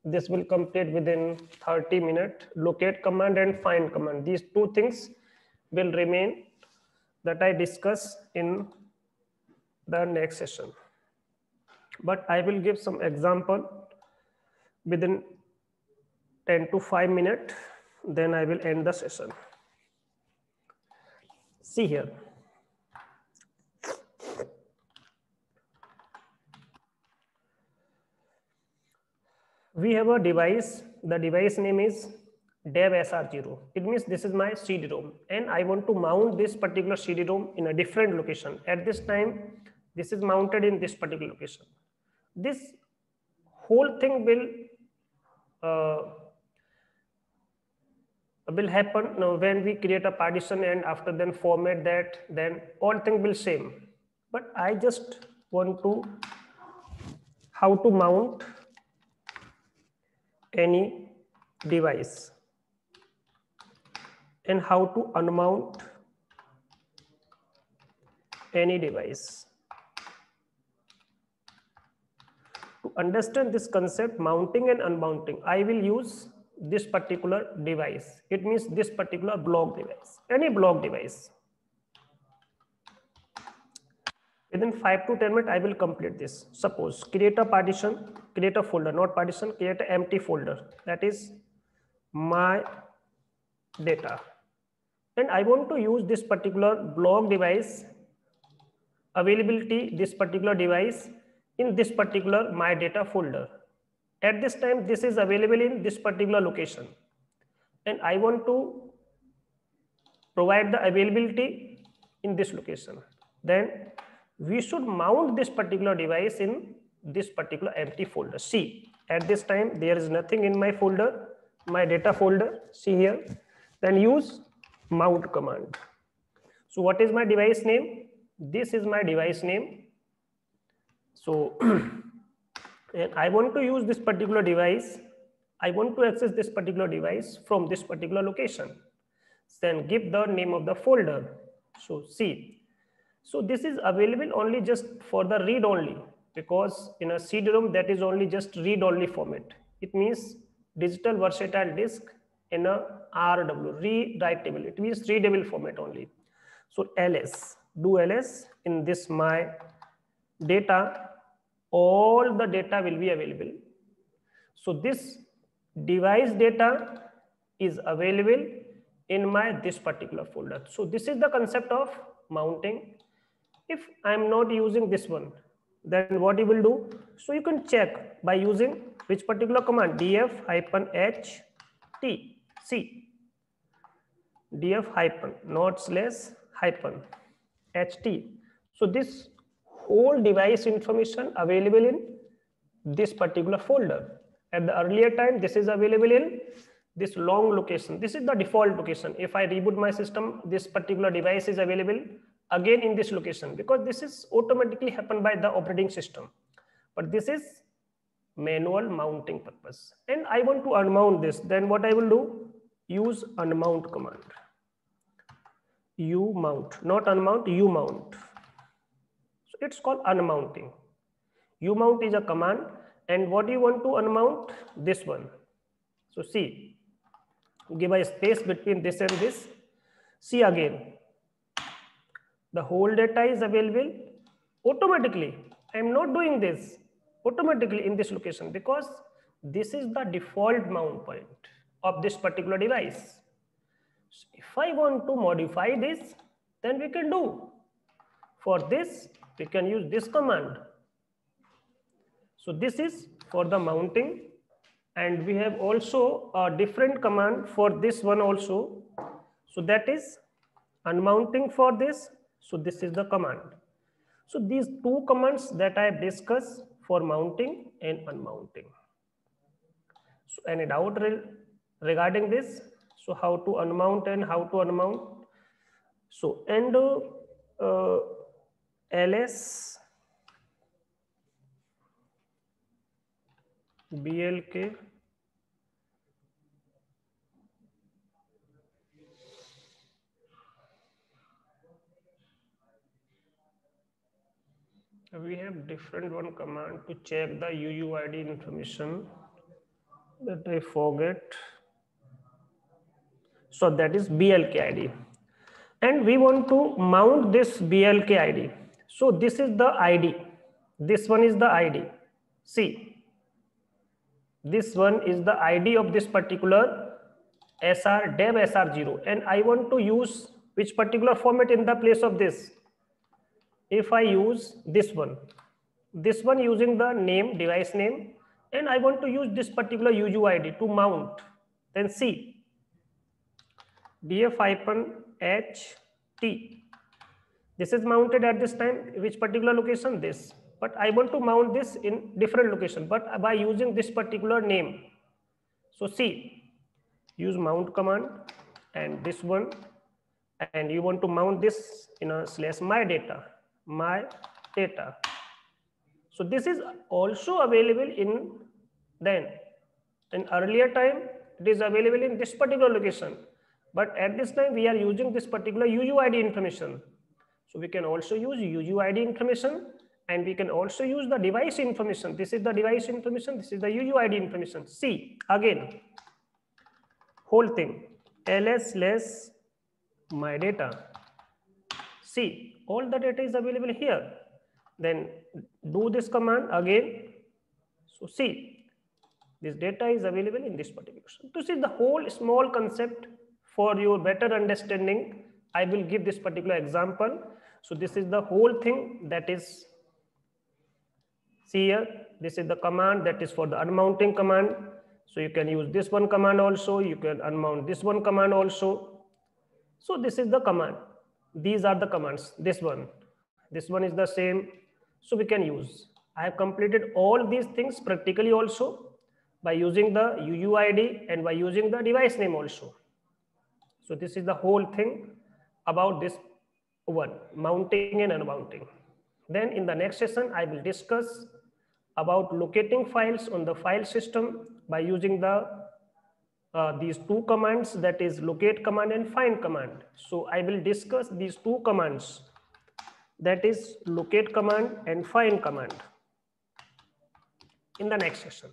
this will complete within 30 minutes. Locate command and find command. These two things will remain that I discuss in the next session. But I will give some example within 10 to 5 minutes. Then I will end the session. See here. We have a device. The device name is dev SR0. It means this is my CD-ROM and I want to mount this particular CD-ROM in a different location. At this time, this is mounted in this particular location. This whole thing will happen when we create a partition and after then format that, then all thing will same. But I just want to how to mount any device and how to unmount any device. To understand this concept, mounting and unmounting, I will use this particular device. It means this particular block device, any block device. Within 5 to 10 minutes, I will complete this. Suppose create a partition, create a folder, not partition, create an empty folder. That is my data. And I want to use this particular block device, availability, this particular device in this particular my data folder. At this time, this is available in this particular location. And I want to provide the availability in this location. Then we should mount this particular device in this particular empty folder. See, at this time, there is nothing in my folder, my data folder. See here. Then use mount command. So what is my device name? This is my device name. So and I want to use this particular device. I want to access this particular device from this particular location. Then give the name of the folder. So see. So this is available only just for the read only, because in a CD-ROM that is only just read only format. It means digital versatile disk in a RW, read-writable. It means readable format only. So ls, do ls in this my data, all the data will be available. So this device data is available in my this particular folder. So this is the concept of mounting. If I'm not using this one, then what you will do? So you can check by using which particular command, df-h t, c, df- not slash hyphen ht. So this whole device information available in this particular folder. At the earlier time, this is available in this long location. This is the default location. If I reboot my system, this particular device is available again in this location, because this is automatically happened by the operating system. But this is manual mounting purpose. And I want to unmount this. Then what I will do? Use unmount command. Umount, not unmount, umount. So it's called unmounting. Umount is a command. And what do you want to unmount? This one. So see, give a space between this and this. See again, the whole data is available automatically. I am not doing this automatically in this location, because this is the default mount point of this particular device. So if I want to modify this, then we can do. For this, we can use this command. So this is for the mounting, and we have also a different command for this one also. So that is unmounting for this. So this is the command. So these two commands that I have discussed for mounting and unmounting. So any doubt regarding this? So how to unmount and how to unmount? So and ls blk we have different one command to check the UUID information that I forget. So that is BLK ID. And we want to mount this BLK ID. So this is the ID. This one is the ID. See, this one is the ID of this particular SR dev SR0. And I want to use which particular format in the place of this? If I use this one using the name, device name, and I want to use this particular UUID to mount, then see, df-ht. This is mounted at this time, which particular location? This. But I want to mount this in different location, but by using this particular name. So see, use mount command and this one, and you want to mount this in a /my data. So this is also available in earlier time, it is available in this particular location. But at this time, we are using this particular UUID information. So we can also use UUID information, and we can also use the device information. This is the device information. This is the UUID information. See, again, whole thing, ls my data. See, all the data is available here. Then do this command again. So see, this data is available in this particular. This is the whole small concept. For your better understanding, I will give this particular example. So this is the whole thing that is, see here, this is the command that is for the unmounting command. So you can use this one command also, you can unmount this one command also. So this is the command. These are the commands, this one is the same. So we can use. I have completed all these things practically also by using the UUID and by using the device name also. So this is the whole thing about this one, mounting and unmounting. Then in the next session, I will discuss about locating files on the file system by using the these two commands, that is locate command and find command. So I will discuss these two commands, that is locate command and find command, in the next session.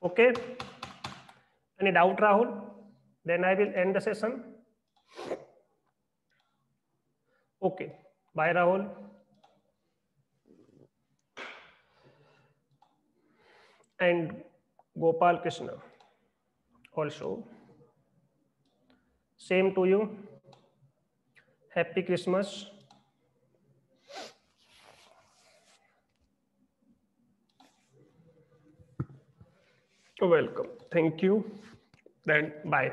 Okay. Any doubt, Rahul? Then I will end the session. Okay. Bye, Rahul. And Gopal Krishna also. Same to you. Happy Christmas. Welcome. Thank you. Then bye.